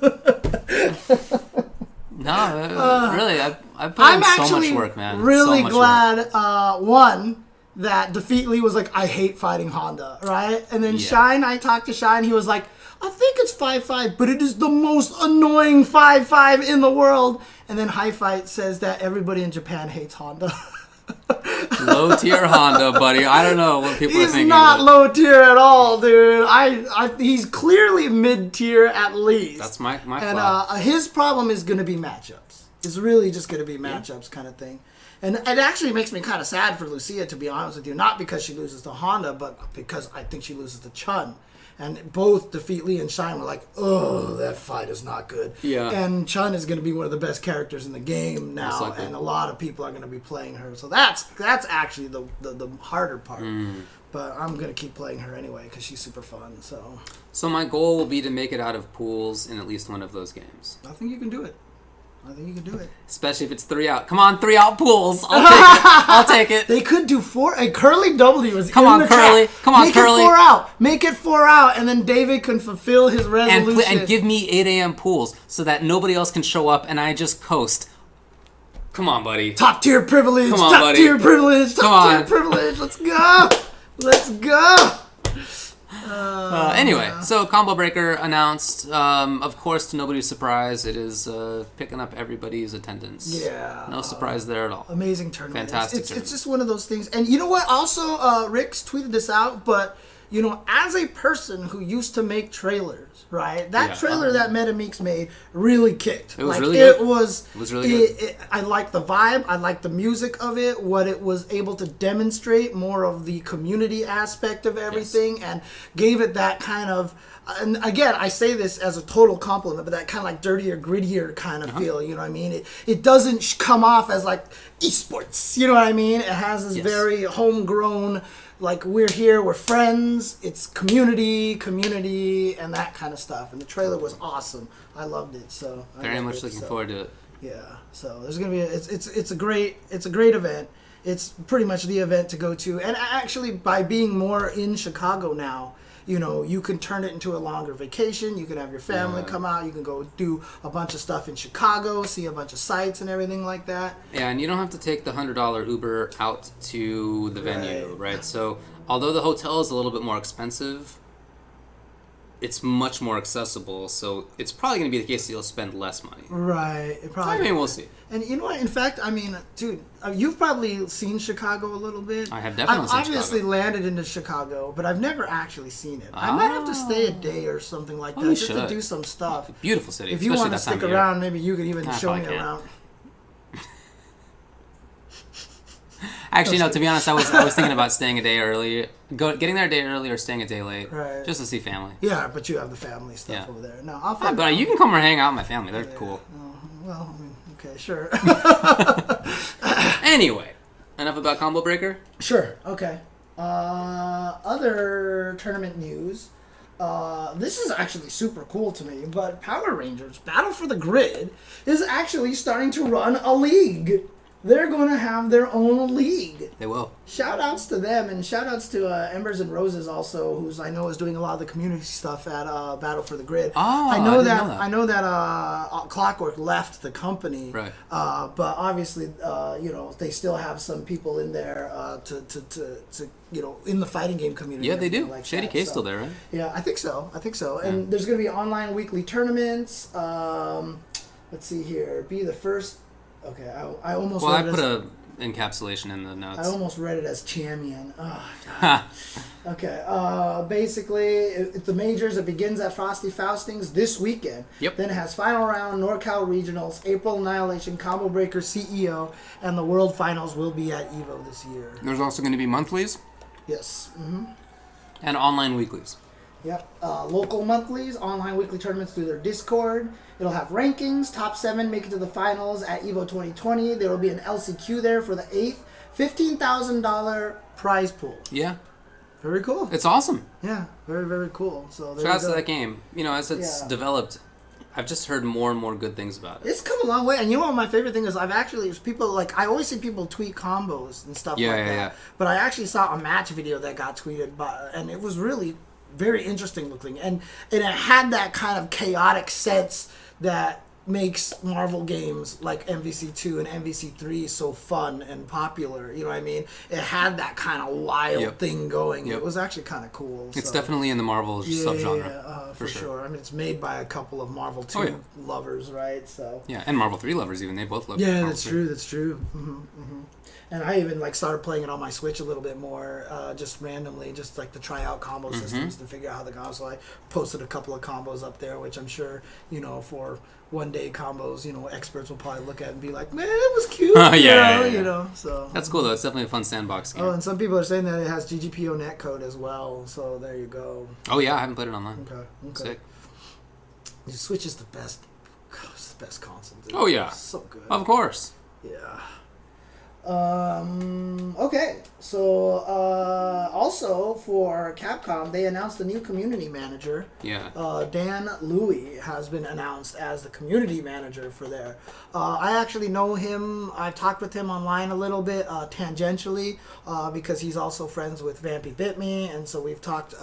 No, really, I put in so much work, man. I'm actually really so glad, one, that Defeatly was like, I hate fighting Honda, right? And then Shine, I talked to Shine, he was like, I think it's 5-5, but it is the most annoying 5-5 in the world. And then High Fight says that everybody in Japan hates Honda. Low tier Honda, buddy. I don't know what people are thinking. He's not low tier at all, dude. He's clearly mid tier at least. That's my and his problem is going to be matchups. It's really just going to be matchups kind of thing. And it actually makes me kind of sad for Lucia, to be honest with you. Not because she loses to Honda, but because I think she loses to Chun. And both Defeatly and Shine were like, oh, that fight is not good. Yeah. And Chun is going to be one of the best characters in the game now, and a lot of people are going to be playing her. So that's actually the harder part. But I'm going to keep playing her anyway because she's super fun. So my goal will be to make it out of pools in at least one of those games. I think you can do it. Especially if it's 3 out. Come on, 3 out pools. I'll take it. They could do 4. A Curly W is Come in on, the Curly. chat. Come on, Curly. Make it 4 out, and then David can fulfill his resolution. And give me 8 a.m. pools so that nobody else can show up and I just coast. Come on, buddy. Top tier privilege. Come on, buddy. Top tier privilege. Let's go. Let's go. Anyway, so Combo Breaker announced, of course, to nobody's surprise, it is picking up everybody's attendance. Yeah. No surprise there at all. Amazing tournament. Fantastic It's just one of those things. And you know what? Also, Rick's tweeted this out, but you know, as a person who used to make trailers, right? That trailer that MetaMeeks made really kicked. It was like, really good. It was really good. I liked the vibe. I liked the music of it. What it was able to demonstrate, more of the community aspect of everything, and gave it that kind of. And again, I say this as a total compliment, but that kind of like dirtier, grittier kind of feel, you know what I mean? It doesn't come off as like esports, you know what I mean? It has this very homegrown, like we're here, we're friends, it's community, and that kind of stuff. And the trailer was awesome. I loved it, so. Very much looking forward to it. Yeah, so there's gonna be it's a great event. It's pretty much the event to go to, and actually by being more in Chicago now, you know, you can turn it into a longer vacation. You can have your family come out. You can go do a bunch of stuff in Chicago, see a bunch of sites and everything like that. Yeah, and you don't have to take the $100 Uber out to the venue, right? So, although the hotel is a little bit more expensive, it's much more accessible. So, it's probably going to be the case that you'll spend less money. Right. I mean, we'll see. And you know what? In fact, I mean, dude, you've probably seen Chicago a little bit. I have definitely seen I've obviously landed into Chicago, but I've never actually seen it. I might have to stay a day or something like that just to do some stuff. Beautiful city. If you want to stick around, maybe you could even show me around. Actually, no. To be honest, I was thinking about staying a day early, getting there a day early, or staying a day late, just to see family. Yeah, but you have the family stuff over there. No, I'll find. But you can come and hang out with my family. They're cool. Well, I mean, okay, sure. Anyway, enough about Combo Breaker? Sure, okay. Other tournament news. This is actually super cool to me, but Power Rangers Battle for the Grid is actually starting to run a league. They're going to have their own league. They will. Shout outs to them, and shout outs to Embers and Roses also, who's I know is doing a lot of the community stuff at Battle for the Grid. Oh, I know that Clockwork left the company, right? But obviously, you know, they still have some people in there to you know, in the fighting game community. Yeah, they do. Like Shady K's still there, right? Yeah, I think so. Yeah. And there's going to be online weekly tournaments. Let's see here. Be the first. Okay, I almost. Well, I put a encapsulation in the notes. I almost read it as champion. Oh, okay. Basically, the majors, it begins at Frosty Faustings this weekend. Yep. Then it has final round, NorCal Regionals, April Annihilation, Combo Breaker CEO, and the World Finals will be at EVO this year. There's also going to be monthlies. Yes. Mm-hmm. And online weeklies. Yep. Local monthlies, online weekly tournaments through their Discord. It'll have rankings. Top 7 make it to the finals at EVO 2020. There will be an LCQ there for the 8th. $15,000 prize pool. Yeah. Very cool. It's awesome. Yeah. Very, very cool. So shout out to that game. You know, as it's developed, I've just heard more and more good things about it. It's come a long way. And you know what my favorite thing is? People, like, I always see people tweet combos and stuff like that. Yeah. But I actually saw a match video that got tweeted, and it was really very interesting looking. And it had that kind of chaotic sense that makes Marvel games like MVC2 and MVC3 so fun and popular. You know what I mean? It had that kind of wild thing going. It was actually kind of cool. It's definitely in the Marvel subgenre. Yeah, for sure. I mean, it's made by a couple of Marvel 2 lovers, right? So yeah, and Marvel 3 lovers even. They both love Marvel Marvel that's 3. true. That's true. Mm-hmm, mm-hmm. And I even started playing it on my Switch a little bit more, just randomly, just to try out combo systems to figure out how the combos. So I posted a couple of combos up there, which I'm sure, you know, for one day combos, you know, experts will probably look at and be like, man, it was cute. You know. So that's cool though. It's definitely a fun sandbox game. Oh, and some people are saying that it has GGPO netcode as well. So there you go. Oh yeah, I haven't played it online. Okay. Sick. The Switch is the best. God, it's the best console. Dude. Oh yeah. It's so good. Of course. Yeah. Okay, so also for Capcom, they announced a new community manager. Yeah. Dan Louie has been announced as the community manager for there. I actually know him. I've talked with him online a little bit tangentially because he's also friends with Vampy Bit Me, and so we've talked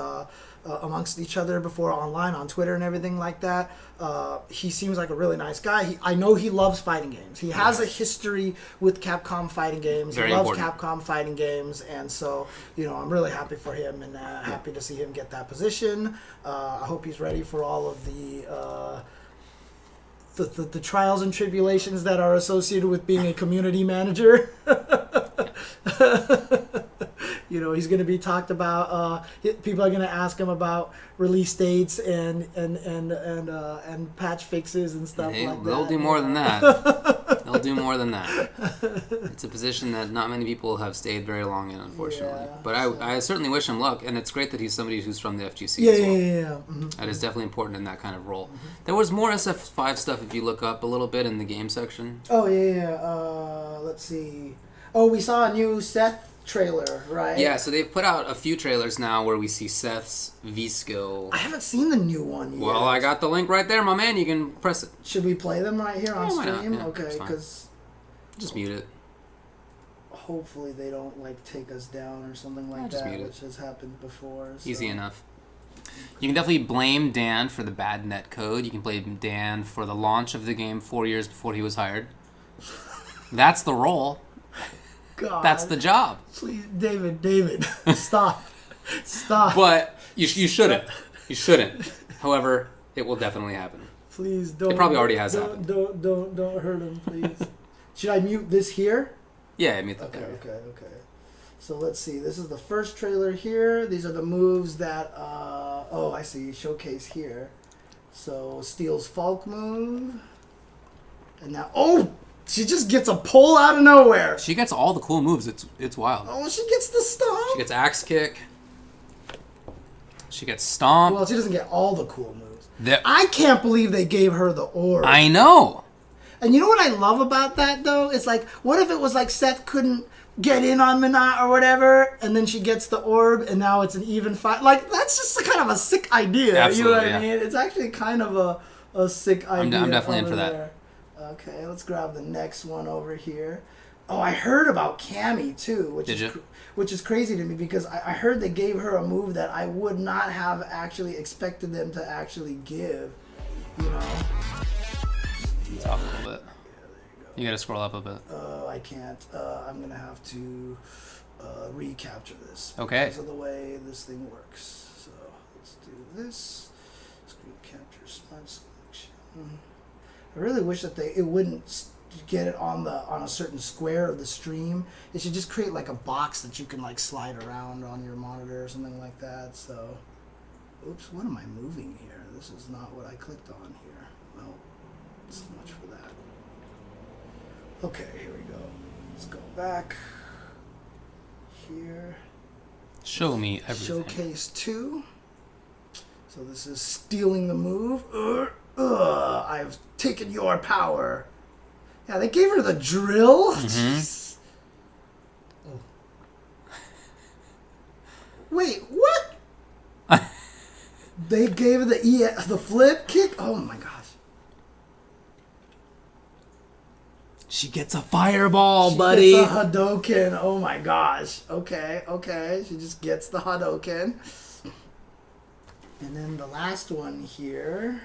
amongst each other before online on Twitter and everything like that. He seems like a really nice guy. I know he loves fighting games. He has a history with Capcom fighting games. Very he loves important. Capcom fighting games, and so, you know, I'm really happy for him and happy to see him get that position. I hope he's ready for all of the trials and tribulations that are associated with being a community manager. He's going to be talked about. People are going to ask him about release dates and patch fixes and stuff like that. They'll do more than that. They'll do more than that. It's a position that not many people have stayed very long in, unfortunately. Yeah, but I certainly wish him luck, and it's great that he's somebody who's from the FGC Yeah, as well. yeah. Mm-hmm. That is definitely important in that kind of role. There was more SF5 stuff if you look up a little bit in the game section. Oh, yeah. Let's see. Oh, we saw a new Seth trailer, right? Yeah, so they've put out a few trailers now where we see Seth's Vskill. I haven't seen the new one yet. Well, I got the link right there, my man. You can press it. Should we play them right here on why not? stream? Yeah, Okay, because just mute it. hopefully they don't take us down or something like just that, mute it. which has happened before. So. Easy enough. You can definitely blame Dan for the bad netcode. You can blame Dan for the launch of the game 4 years before he was hired. That's the role. God. That's the job. Please, David, stop. But you shouldn't. You shouldn't. However, it will definitely happen. Please don't. It probably already has happened. Don't hurt him, please. Should I mute this here? Yeah, mute that. Okay. So let's see. This is the first trailer here. These are the moves that. I see. Showcase here. So Steel's Falk move, and now she just gets a pull out of nowhere. She gets all the cool moves. It's wild. Oh, she gets the stomp. She gets axe kick. She gets stomp. Well, she doesn't get all the cool moves. I can't believe they gave her the orb. I know. And you know what I love about that, though? It's like, what if it was like Seth couldn't get in on Minot or whatever, and then she gets the orb, and now it's an even fight? Like, that's just kind of a sick idea. Absolutely, you know what I mean? It's actually kind of a sick idea. I'm definitely in for there. that. Okay, let's grab the next one over here. Oh, I heard about Cammy, too. Which is crazy to me, because I heard they gave her a move that I would not have actually expected them to actually give. Talk a little bit. You gotta scroll up a bit. I can't. I'm gonna have to recapture this. Okay. Because of the way this thing works. So let's do this. Screen capture smart selection. I really wish that it wouldn't get it on a certain square of the stream. It should just create like a box that you can slide around on your monitor or something like that. So, oops, what am I moving here? This is not what I clicked on here. Well, so much for that. Okay, here we go. Let's go back here. Show me everything. Showcase 2. So this is stealing the move. I've taken your power. Yeah, they gave her the drill. Mm-hmm. Oh. Wait, what? They gave her the flip kick? Oh my gosh. She gets a fireball, She buddy. gets a Hadouken. Oh my gosh. Okay. She just gets the Hadouken. And then the last one here.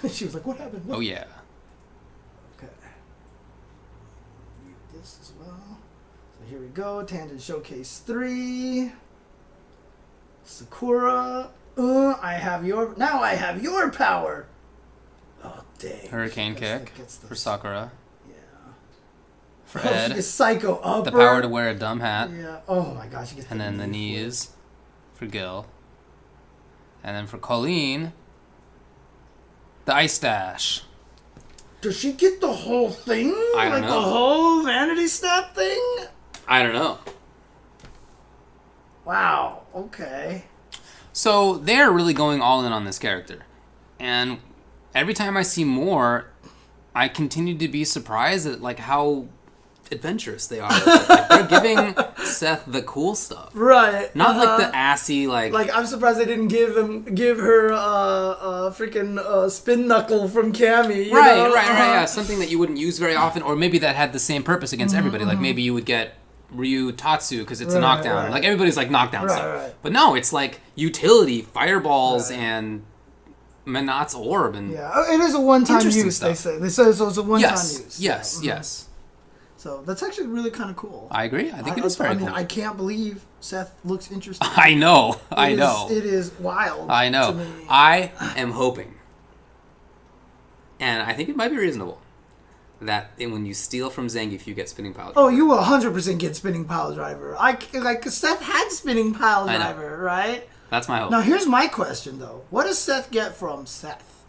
She was like, what happened? What? Oh, yeah. Okay. Mute this as well. So here we go. Tangent Showcase 3. Sakura. I have your power. Oh, dang. Hurricane kick for Sakura. Yeah. For Oh, Ed. she gets Psycho Upper. The power to wear a dumb hat. Yeah. Oh my gosh. She gets And then the knees for Gil. And then for Colleen, the ice dash. Does she get the whole thing? I don't know. The whole Vanity Step thing? I don't know. Wow. Okay. So they're really going all in on this character. And every time I see more, I continue to be surprised at how adventurous they are. They're giving Seth the cool stuff. Right. Not the assy I'm surprised they didn't give her a freaking spin knuckle from Cammy. You know? Right. Yeah, something that you wouldn't use very often, or maybe that had the same purpose against everybody. Like maybe you would get Ryu Tatsu because it's a knockdown. Right. Like everybody's knockdown stuff. Right. But no, it's utility, fireballs, and Minot's orb. And yeah, it is a one-time Interesting use. stuff. They say it's a one-time use. Yes. So that's actually really kind of cool. I agree. I think it is very cool. I can't believe Seth looks interesting. I know. It is wild. I know. To me. I am hoping And I think it might be reasonable that when you steal from Zangief, you get spinning pile driver. Oh, you will 100% get spinning pile driver. Seth had spinning pile driver, right? That's my hope. Now, here's my question, though. What does Seth get from Seth?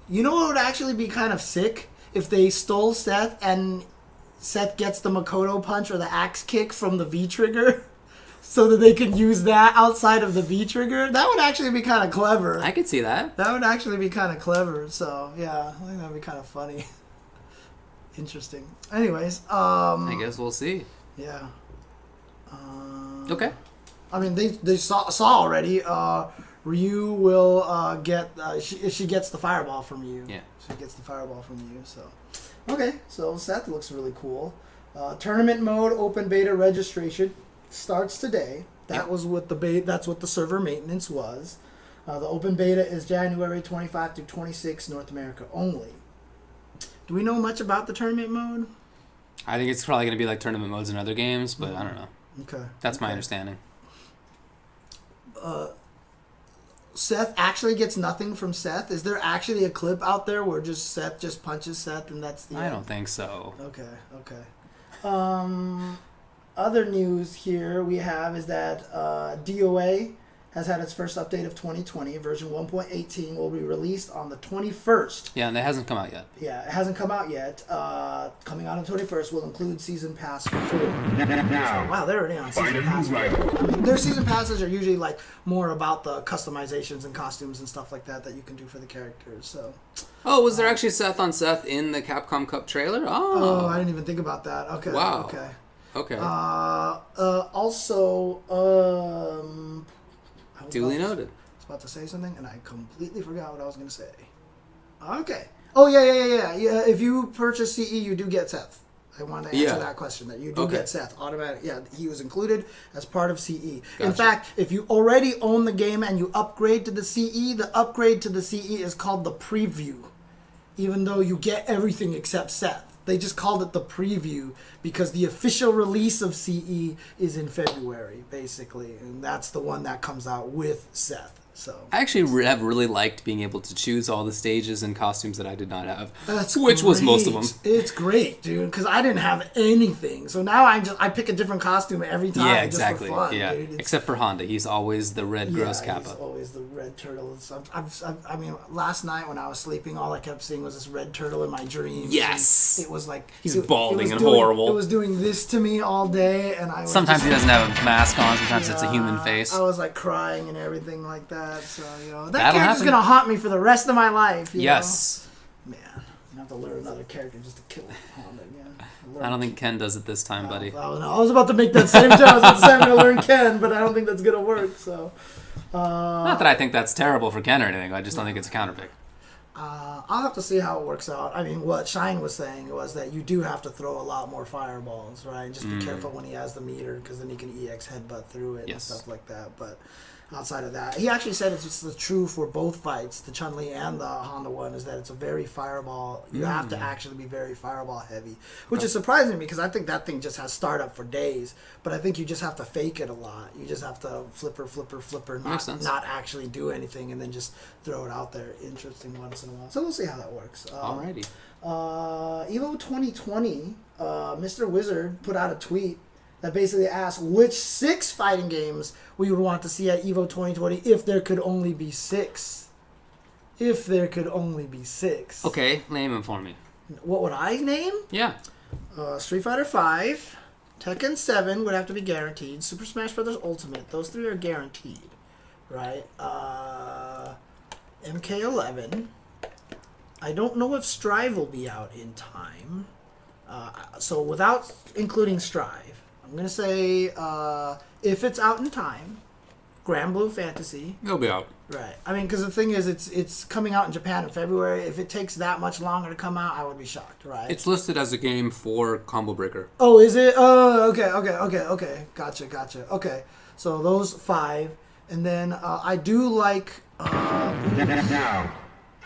You know what would actually be kind of sick? If they stole Seth and Seth gets the Makoto punch or the axe kick from the V-trigger so that they can use that outside of the V-trigger. That would actually be kind of clever. I could see that. That would actually be kind of clever. So, yeah, I think that would be kind of funny. Interesting. Anyways. I guess we'll see. Yeah. Okay. I mean, they saw already. Ryu will get... she gets the fireball from you. Yeah. She gets the fireball from you, so... Okay, so Seth looks really cool. Tournament mode, open beta registration starts today. That was what that's what the server maintenance was. The open beta is January 25 through 26, North America only. Do we know much about the tournament mode? I think it's probably going to be like tournament modes in other games, but I don't know. Okay. That's my understanding. Seth actually gets nothing from Seth? Is there actually a clip out there where just Seth just punches Seth and that's the end? I don't think so. Okay. Other news here we have is that DOA has had its first update of 2020. Version 1.18 will be released on the 21st. Yeah, and it hasn't come out yet. Yeah, it hasn't come out yet. Coming out on the 21st will include Season Pass 4. So, wow, they're already on Season Pass 4. I mean, their Season Passes are usually like more about the customizations and costumes and stuff like that you can do for the characters. So. Oh, was there actually Seth on Seth in the Capcom Cup trailer? Oh, I didn't even think about that. Okay. Wow. Okay. Also, duly noted. I was about to say something, and I completely forgot what I was going to say. Okay. Oh, yeah. If you purchase CE, you do get Seth. I want to answer that question. That you do get Seth automatic. Yeah, he was included as part of CE. Gotcha. In fact, if you already own the game and you upgrade to the CE, the upgrade to the CE is called the preview, even though you get everything except Seth. They just called it the preview because the official release of CE is in February, basically. And that's the one that comes out with Seth. So I actually have really liked being able to choose all the stages and costumes that I did not have, which was most of them. It's great, dude, because I didn't have anything. So now I pick a different costume every time. Yeah, exactly. Just for fun, yeah, dude. Except for Honda, he's always the red gross Kappa. He's always the red turtle. I mean, last night when I was sleeping, all I kept seeing was this red turtle in my dreams. Yes, it was like he's balding and horrible. It was doing this to me all day, and sometimes he doesn't have a mask on. Sometimes it's a human face. I was like crying and everything like that. So that character's gonna haunt me for the rest of my life. Yes. Man, I have to learn another character just to kill Honda again. I don't think Ken does it this time, buddy. Oh, no, I was about to make that same joke. I was about to say I'm gonna learn Ken, but I don't think that's gonna work. So. Not that I think that's terrible for Ken or anything. I just don't think it's a counterpick. I'll have to see how it works out. I mean, what Shine was saying was that you do have to throw a lot more fireballs, right? Just be careful when he has the meter, because then he can EX headbutt through it and stuff like that. But outside of that, he actually said it's the true for both fights, the Chun-Li and the Honda one, is that it's a very fireball. You have to actually be very fireball heavy, which is surprising because I think that thing just has startup for days. But I think you just have to fake it a lot. You just have to flipper, not actually do anything, and then just throw it out there. Interesting once in a while. So we'll see how that works. Alrighty. Evo 2020, Mr. Wizard put out a tweet that basically asked which 6 fighting games we would want to see at Evo 2020 if there could only be 6. If there could only be 6. Okay, name them for me. What would I name? Yeah. Street Fighter 5, Tekken 7 would have to be guaranteed. Super Smash Bros. Ultimate, those 3 are guaranteed, right? MK11. I don't know if Strive will be out in time. So without including Strive, I'm going to say if it's out in time, Grand Blue Fantasy. It'll be out. Right. I mean, because the thing is, it's coming out in Japan in February. If it takes that much longer to come out, I would be shocked, right? It's listed as a game for Combo Breaker. Oh, is it? Oh, okay. Gotcha. Okay. So those 5. And then I do like... Now,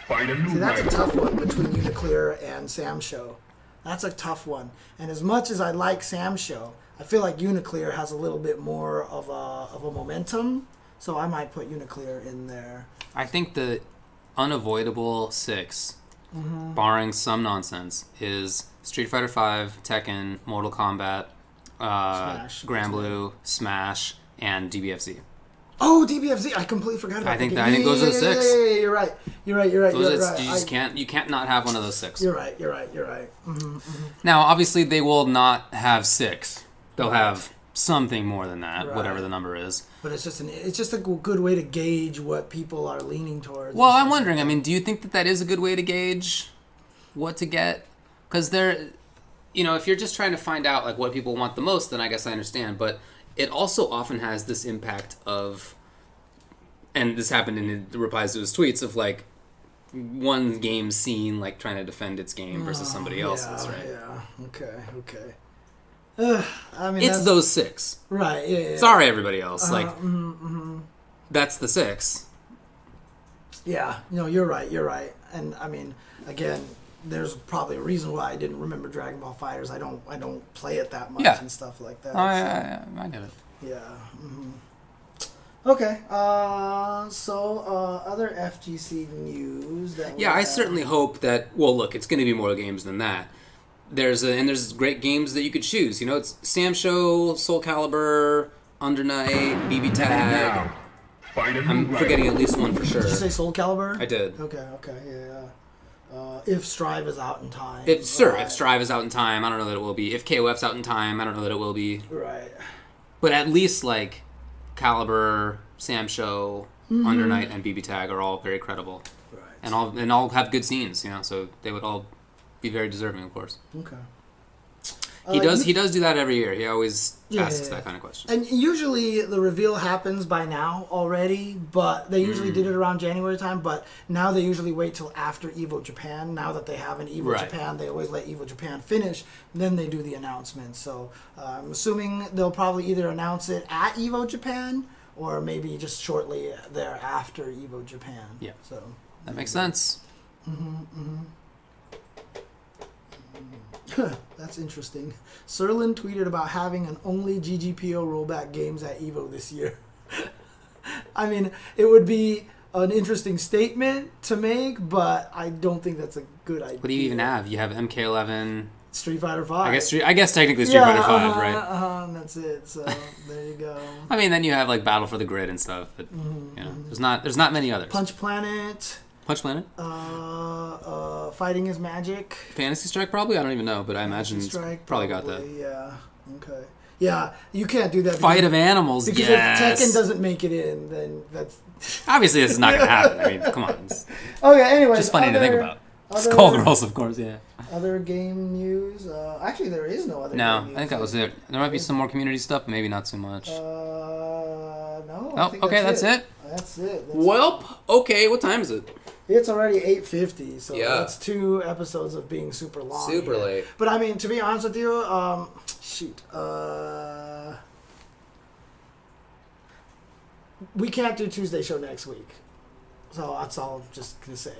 find a new see, that's a tough one between Uniclear and Sam Show. That's a tough one. And as much as I like Sam Show, I feel like Uniclear has a little bit more of a momentum, so I might put Uniclear in there. I think the unavoidable 6, barring some nonsense, is Street Fighter V, Tekken, Mortal Kombat, Smash. Granblue, Smash, and DBFZ. Oh, DBFZ! I completely forgot about that. I think those are the 6. Yeah, you're right. You're right. You just can't not have one of those 6. You're right. Mm-hmm. Now, obviously, they will not have 6. They'll have something more than that, whatever the number is. But it's just a good way to gauge what people are leaning towards. Well, I'm wondering. I mean, do you think that is a good way to gauge what to get? Because if you're just trying to find out like what people want the most, then I guess I understand. But it also often has this impact of, and this happened in the replies to his tweets, of like one game seen like trying to defend its game versus somebody else's, right? Yeah. Okay. I mean, it's those 6. Right. Yeah. Sorry, everybody else. That's the 6. Yeah. No, you're right. And I mean, again, there's probably a reason why I didn't remember Dragon Ball FighterZ. I don't play it that much and stuff like that. I get it. Yeah. Mm-hmm. Okay. So other FGC news that. Yeah, I certainly hope that. Well, look, it's going to be more games than that. There's great games that you could choose. It's Sam Show, Soul Calibur, Under Night, BB Tag. I'm forgetting at least one for sure. Did you say Soul Calibur? I did. Okay, yeah. If Strive is out in time. If Strive is out in time, I don't know that it will be. If KOF's out in time, I don't know that it will be. Right. But at least like Calibur, Sam Show, Under Night, and BB Tag are all very credible. Right. And all have good scenes, so they would all be very deserving, of course. Okay. He does do that every year. He always asks that kind of question. And usually the reveal happens by now already, but they usually did it around January time, but now they usually wait till after EVO Japan. Now that they have an EVO Japan, they always let EVO Japan finish, then they do the announcement. So I'm assuming they'll probably either announce it at EVO Japan or maybe just shortly thereafter EVO Japan. Yeah. So that makes sense. That's interesting. Serlin tweeted about having an only GGPO rollback games at EVO this year. I mean, it would be an interesting statement to make, but I don't think that's a good idea. What do you even have? You have MK11, Street Fighter V. I guess technically Street Fighter V, right? And that's it. So there you go. I mean, then you have like Battle for the Grid and stuff, but there's not many others. Punch Planet. Fighting is Magic. Fantasy Strike probably? I don't even know, but I imagine it's probably got that. Yeah. Okay. Yeah, you can't do that. Fight of Animals, because if Tekken doesn't make it in, then that's... Obviously, this is not going to happen. I mean, come on. Okay, anyway. Just funny to think about. Skullgirls, of course, yeah. Other game news? Actually, there is no other game news. I think that was it. There might be some more community stuff, but maybe not so much. No. That's it. That's it. Okay, what time is it? It's already 8:50, so that's 2 episodes of being super long. Super late. But I mean, to be honest with you, we can't do Tuesday show next week. So that's all I'm just going to say.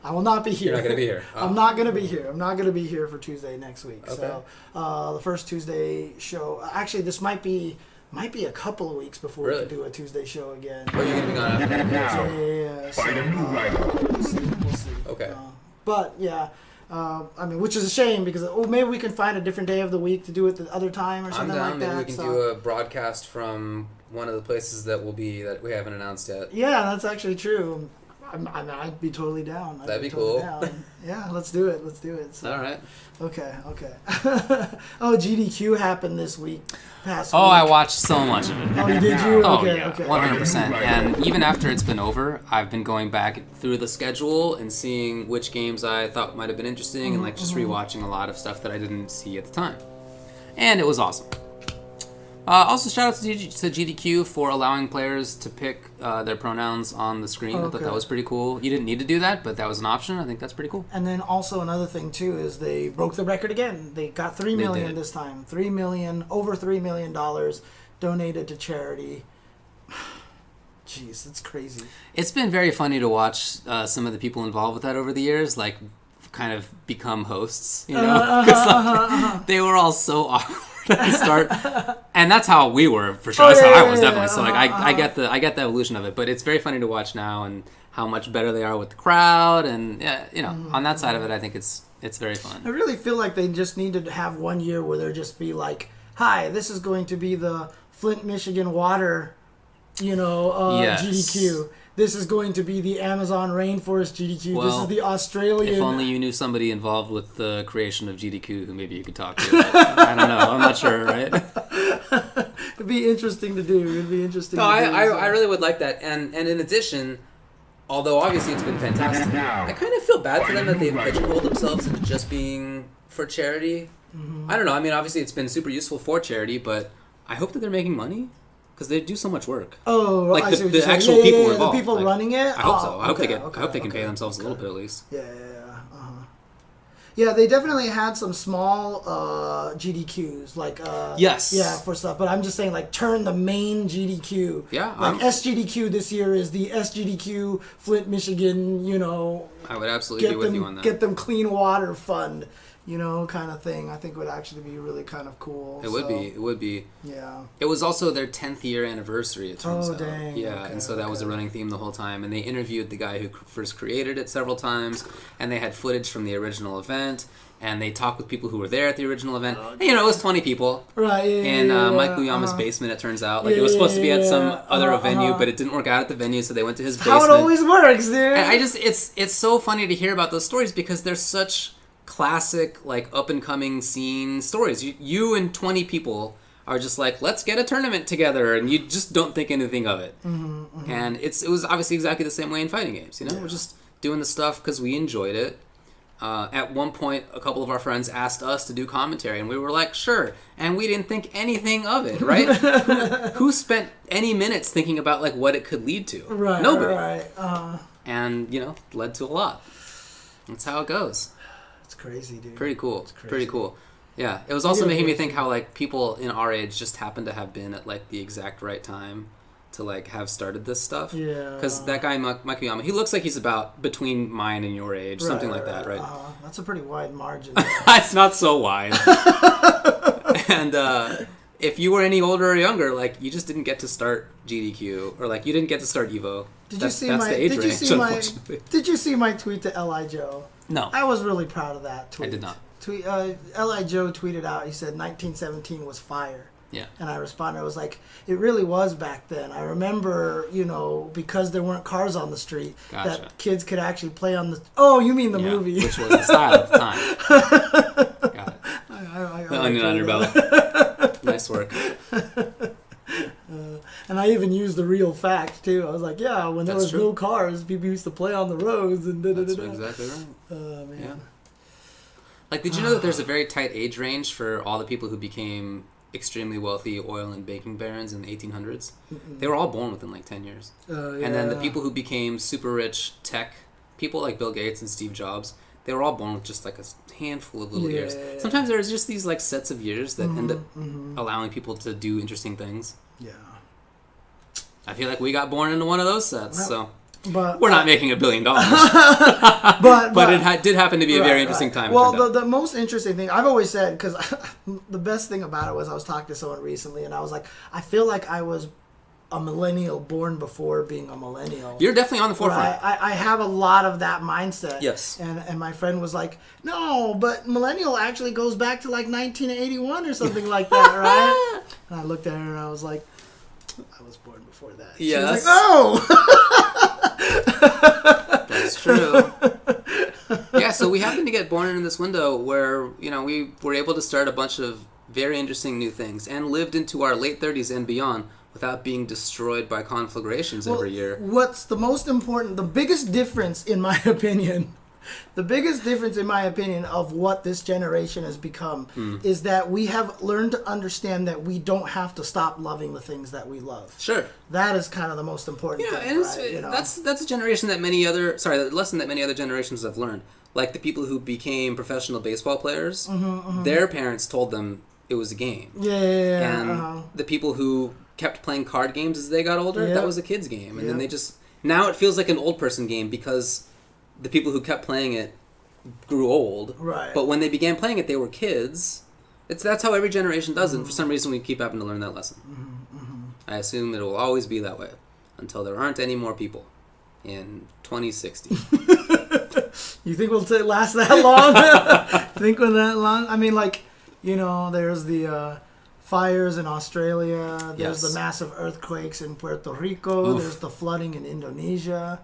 I will not be here. You're not going to be here. Oh. I'm not going to be here. I'm not going to be here for Tuesday next week. Okay. So the first Tuesday show, actually this might be a couple of weeks before we can do a Tuesday show again. Oh, you're going to be gone after that? Yeah. Find a new rival. We'll see. Okay. But yeah, I mean, which is a shame because maybe we can find a different day of the week to do it the other time or something like that. Maybe we can do a broadcast from one of the places that we haven't announced yet. Yeah, that's actually true. I'd be totally down. That'd be cool. Yeah, let's do it. So, all right. Okay. Oh, GDQ happened this past week. I watched so much of it. Oh, did you? Okay. 100%. And even after it's been over, I've been going back through the schedule and seeing which games I thought might have been interesting and like just rewatching a lot of stuff that I didn't see at the time. And it was awesome. Also, shout out to GDQ for allowing players to pick their pronouns on the screen. I thought that was pretty cool. You didn't need to do that, but that was an option. I think that's pretty cool. And then also another thing, too, is they broke the record again. They got $3 million this time. Over $3 million donated to charity. Jeez, it's crazy. It's been very funny to watch some of the people involved with that over the years, like, kind of become hosts, you know? Because they were all so awkward. at the start. And that's how we were, for sure. That's how I was, definitely. So, like, I get the evolution of it. But it's very funny to watch now and how much better they are with the crowd. And, yeah, you know, on that side of it, I think it's very fun. I really feel like they just need to have one year where there just be like, hi, this is going to be the Flint, Michigan water, Yes. GDQ. This is going to be the Amazon rainforest GDQ. Well, this is the Australian. If only you knew somebody involved with the creation of GDQ who maybe you could talk to. I don't know. I'm not sure, right? It'd be interesting to do. No, I really would like that. And in addition, although obviously it's been fantastic, I kind of feel bad for them that they've pigeonholed themselves into just being for charity. Mm-hmm. I don't know. I mean, obviously it's been super useful for charity, but I hope that they're making money. Because they do so much work. Oh, like I see what the you're saying. actual people involved. The people running it? I hope so. I hope they can pay themselves a little bit at least. Yeah. Yeah, they definitely had some small GDQs, like yes, yeah, for stuff. But I'm just saying, like, turn the main GDQ. Yeah, like SGDQ this year is the SGDQ Flint, Michigan. I would absolutely be with you on that. Get them clean water fund. Kind of thing. I think would actually be really kind of cool. It would be. Yeah. It was also their 10th year anniversary, it turns out. Oh, dang. Yeah, okay, and so that was a running theme the whole time. And they interviewed the guy who first created it several times, and they had footage from the original event, and they talked with people who were there at the original event. And, it was 20 people. Right, in Mike Uyama's basement, it turns out. Like, it was supposed to be at some other venue, but it didn't work out at the venue, so they went to his basement. How it always works, dude. And it's so funny to hear about those stories because they're such classic, like, up-and-coming scene stories. You and 20 people are just like, let's get a tournament together, and you just don't think anything of it. And it was obviously exactly the same way in fighting games, We're just doing the stuff because we enjoyed it. At one point, a couple of our friends asked us to do commentary, and we were like, sure, and we didn't think anything of it, right? Who spent any minutes thinking about, like, what it could lead to? Right, nobody. Right. And, led to a lot. That's how it goes. It's crazy, dude. Pretty cool. Pretty cool. Yeah. It was also making me think how, like, people in our age just happen to have been at, like, the exact right time to, like, have started this stuff. Yeah. Because that guy, Mike Uyama, he looks like he's about between mine and your age. Something like that, right? That's a pretty wide margin. It's not so wide. And if you were any older or younger, like, you just didn't get to start GDQ. Or, like, you didn't get to start EVO. Did you see my tweet to L.I. Joe? No. I was really proud of that tweet. I did not. L.I. Joe tweeted out, he said 1917 was fire. Yeah. And I responded, I was like, it really was back then. I remember, because there weren't cars on the street, that kids could actually play on the... Oh, you mean the movie. Which was the style at the time. Got it. The onion on your belly. Nice work. And I even used the real fact, too. I was like, yeah, when there was no cars, people used to play on the roads. And That's exactly right. Man. Yeah. Like, did you know that there's a very tight age range for all the people who became extremely wealthy oil and banking barons in the 1800s? They were all born within, like, 10 years. And then the people who became super rich tech people, like Bill Gates and Steve Jobs, they were all born with just, like, a handful of little years. Sometimes there's just these, like, sets of years that end up allowing people to do interesting things. Yeah. I feel like we got born into one of those sets, so but we're not making $1 billion. but it did happen to be a very interesting time. Well, the most interesting thing I've always said, because the best thing about it was I was talking to someone recently, and I was like, I feel like I was a millennial born before being a millennial. You're definitely on the forefront. I have a lot of that mindset. Yes. And my friend was like, no, but millennial actually goes back to like 1981 or something like that, right? And I looked at her and I was like, I was born before that. Yes. She was like, oh! That's true. Yeah, so we happened to get born in this window where, we were able to start a bunch of very interesting new things and lived into our late 30s and beyond without being destroyed by conflagrations every year. What's the most important, the biggest difference in my opinion of what this generation has become is that we have learned to understand that we don't have to stop loving the things that we love. Sure. That is kind of the most important thing, and right? That's a generation that the lesson that many other generations have learned. Like the people who became professional baseball players, their parents told them it was a game. Yeah. And the people who kept playing card games as they got older, that was a kid's game. And then they just... Now it feels like an old person game because the people who kept playing it grew old. Right. But when they began playing it, they were kids. That's how every generation does it. And for some reason, we keep having to learn that lesson. I assume that it will always be that way until there aren't any more people in 2060. You think we'll last that long? Think we're that long? I mean, like, there's the fires in Australia. There's the massive earthquakes in Puerto Rico. Oof. There's the flooding in Indonesia.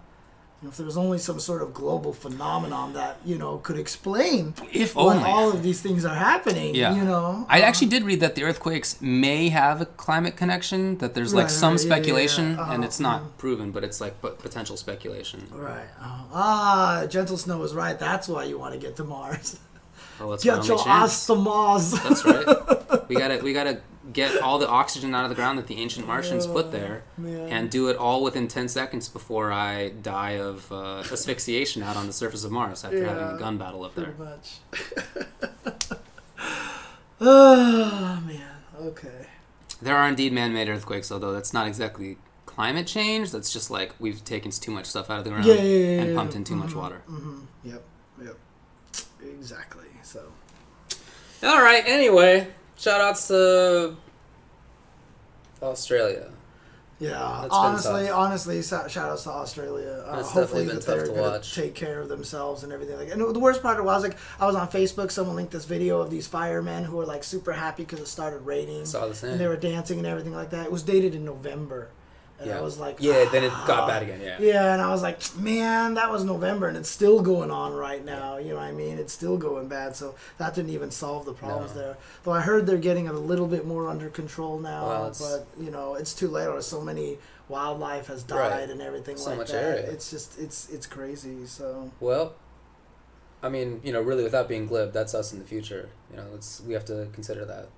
If there was only some sort of global phenomenon that, could explain why all of these things are happening, I actually did read that the earthquakes may have a climate connection, that there's some speculation, and it's not proven, but it's like potential speculation. Right. Gentle Snow is right. That's why you want to get to Mars. Oh, that's get your ass to Mars. That's right. We gotta get all the oxygen out of the ground that the ancient Martians put there, and do it all within 10 seconds before I die of asphyxiation out on the surface of Mars after having a gun battle up there. Pretty much. Oh, man. Okay. There are indeed man-made earthquakes, although that's not exactly climate change. That's just like we've taken too much stuff out of the ground and pumped in too much water. Yep. Exactly. So. All right. Anyway, shout-outs to Australia. Yeah, honestly, shout-outs to Australia. Hopefully that they're going to take care of themselves and everything. And the worst part was, I was on Facebook. Someone linked this video of these firemen who were super happy because it started raining. Saw the same. And they were dancing and everything like that. It was dated in November. And I was like... Yeah, then it got bad again, Yeah, and I was like, man, that was November, and it's still going on right now. You know what I mean? It's still going bad, so that didn't even solve the problems there. Though I heard they're getting it a little bit more under control now, but, it's too late. Or so many wildlife has died and everything like that. So much area. It's just, it's crazy, so... Well, I mean, really, without being glib, that's us in the future. We have to consider that.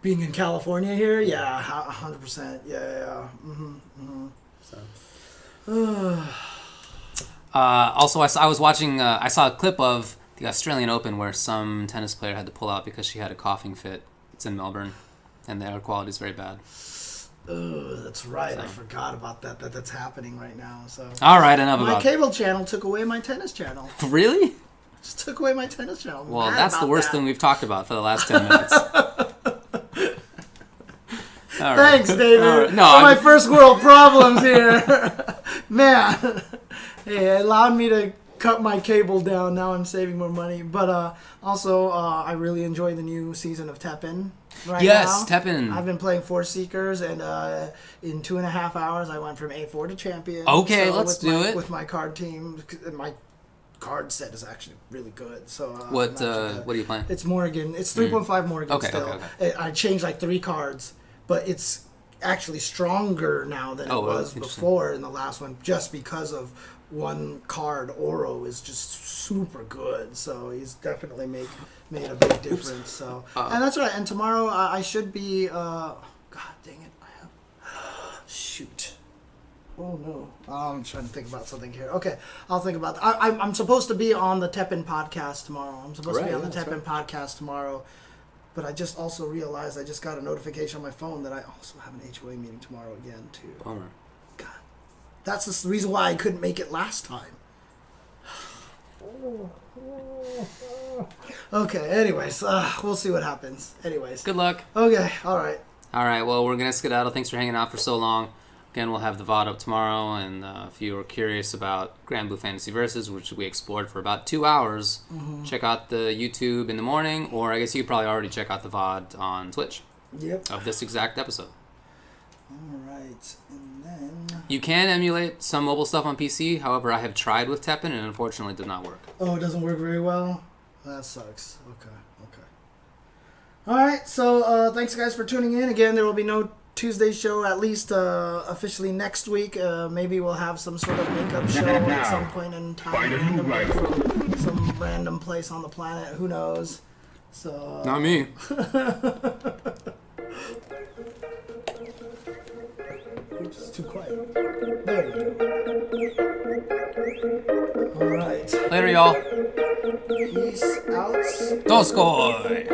Being in California here, 100%, yeah. So. Also, I was watching. I saw a clip of the Australian Open where some tennis player had to pull out because she had a coughing fit. It's in Melbourne, and the air quality is very bad. Oh, that's right. So. I forgot about that. That's happening right now. So. All right, enough about it. My cable channel took away my tennis channel. Really? Just took away my tennis channel. Well, that's the worst thing we've talked about for the last 10 minutes. Right. Thanks, David. Right. No, my first world problems here. Man. Hey, it allowed me to cut my cable down. Now I'm saving more money. But also, I really enjoy the new season of Teppen right now. Yes, Teppen. I've been playing Force Seekers, and in 2.5 hours, I went from A4 to champion. Okay, let's do it. With my card team. My card set is actually really good. So what are you playing? It's Morrigan. It's 3.5 Morrigan still. Okay. I changed 3 cards, but it's actually stronger now than it was before in the last one, just because of one card. Oro is just super good, so he's definitely made a big difference. So and that's right. And tomorrow I should be. God dang it! I have shoot. Oh no! I'm trying to think about something here. Okay, I'll think about that. I'm supposed to be on the Teppen podcast tomorrow. Podcast tomorrow, but I just also realized I just got a notification on my phone that I also have an HOA meeting tomorrow again too. Bummer. God, that's the reason why I couldn't make it last time. Okay. Anyways, we'll see what happens. Anyways. Good luck. Okay. All right. All right. Well, we're gonna skedaddle. Thanks for hanging out for so long. Again, we'll have the VOD up tomorrow, and if you are curious about Grand Blue Fantasy Versus, which we explored for about 2 hours, check out the YouTube in the morning, or I guess you could probably already check out the VOD on Twitch of this exact episode. All right, and then... You can emulate some mobile stuff on PC, however, I have tried with Teppen, and unfortunately it did not work. Oh, it doesn't work very well? That sucks. Okay. All right, so thanks, guys, for tuning in. Again, there will be no Tuesday show, at least officially next week. Maybe we'll have some sort of makeup show at some point in time, randomly from some random place on the planet. Who knows? So not me. Oops, it's too quiet. There you go. All right. Later, y'all. Peace out. Doskoy.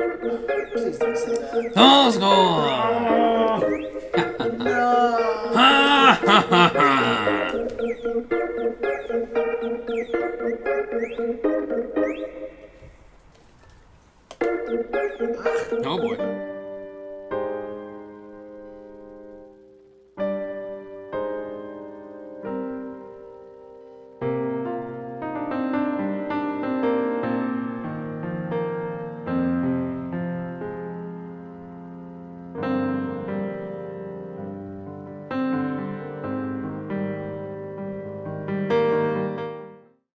Please don't say that. Doskoy. No. Oh boy.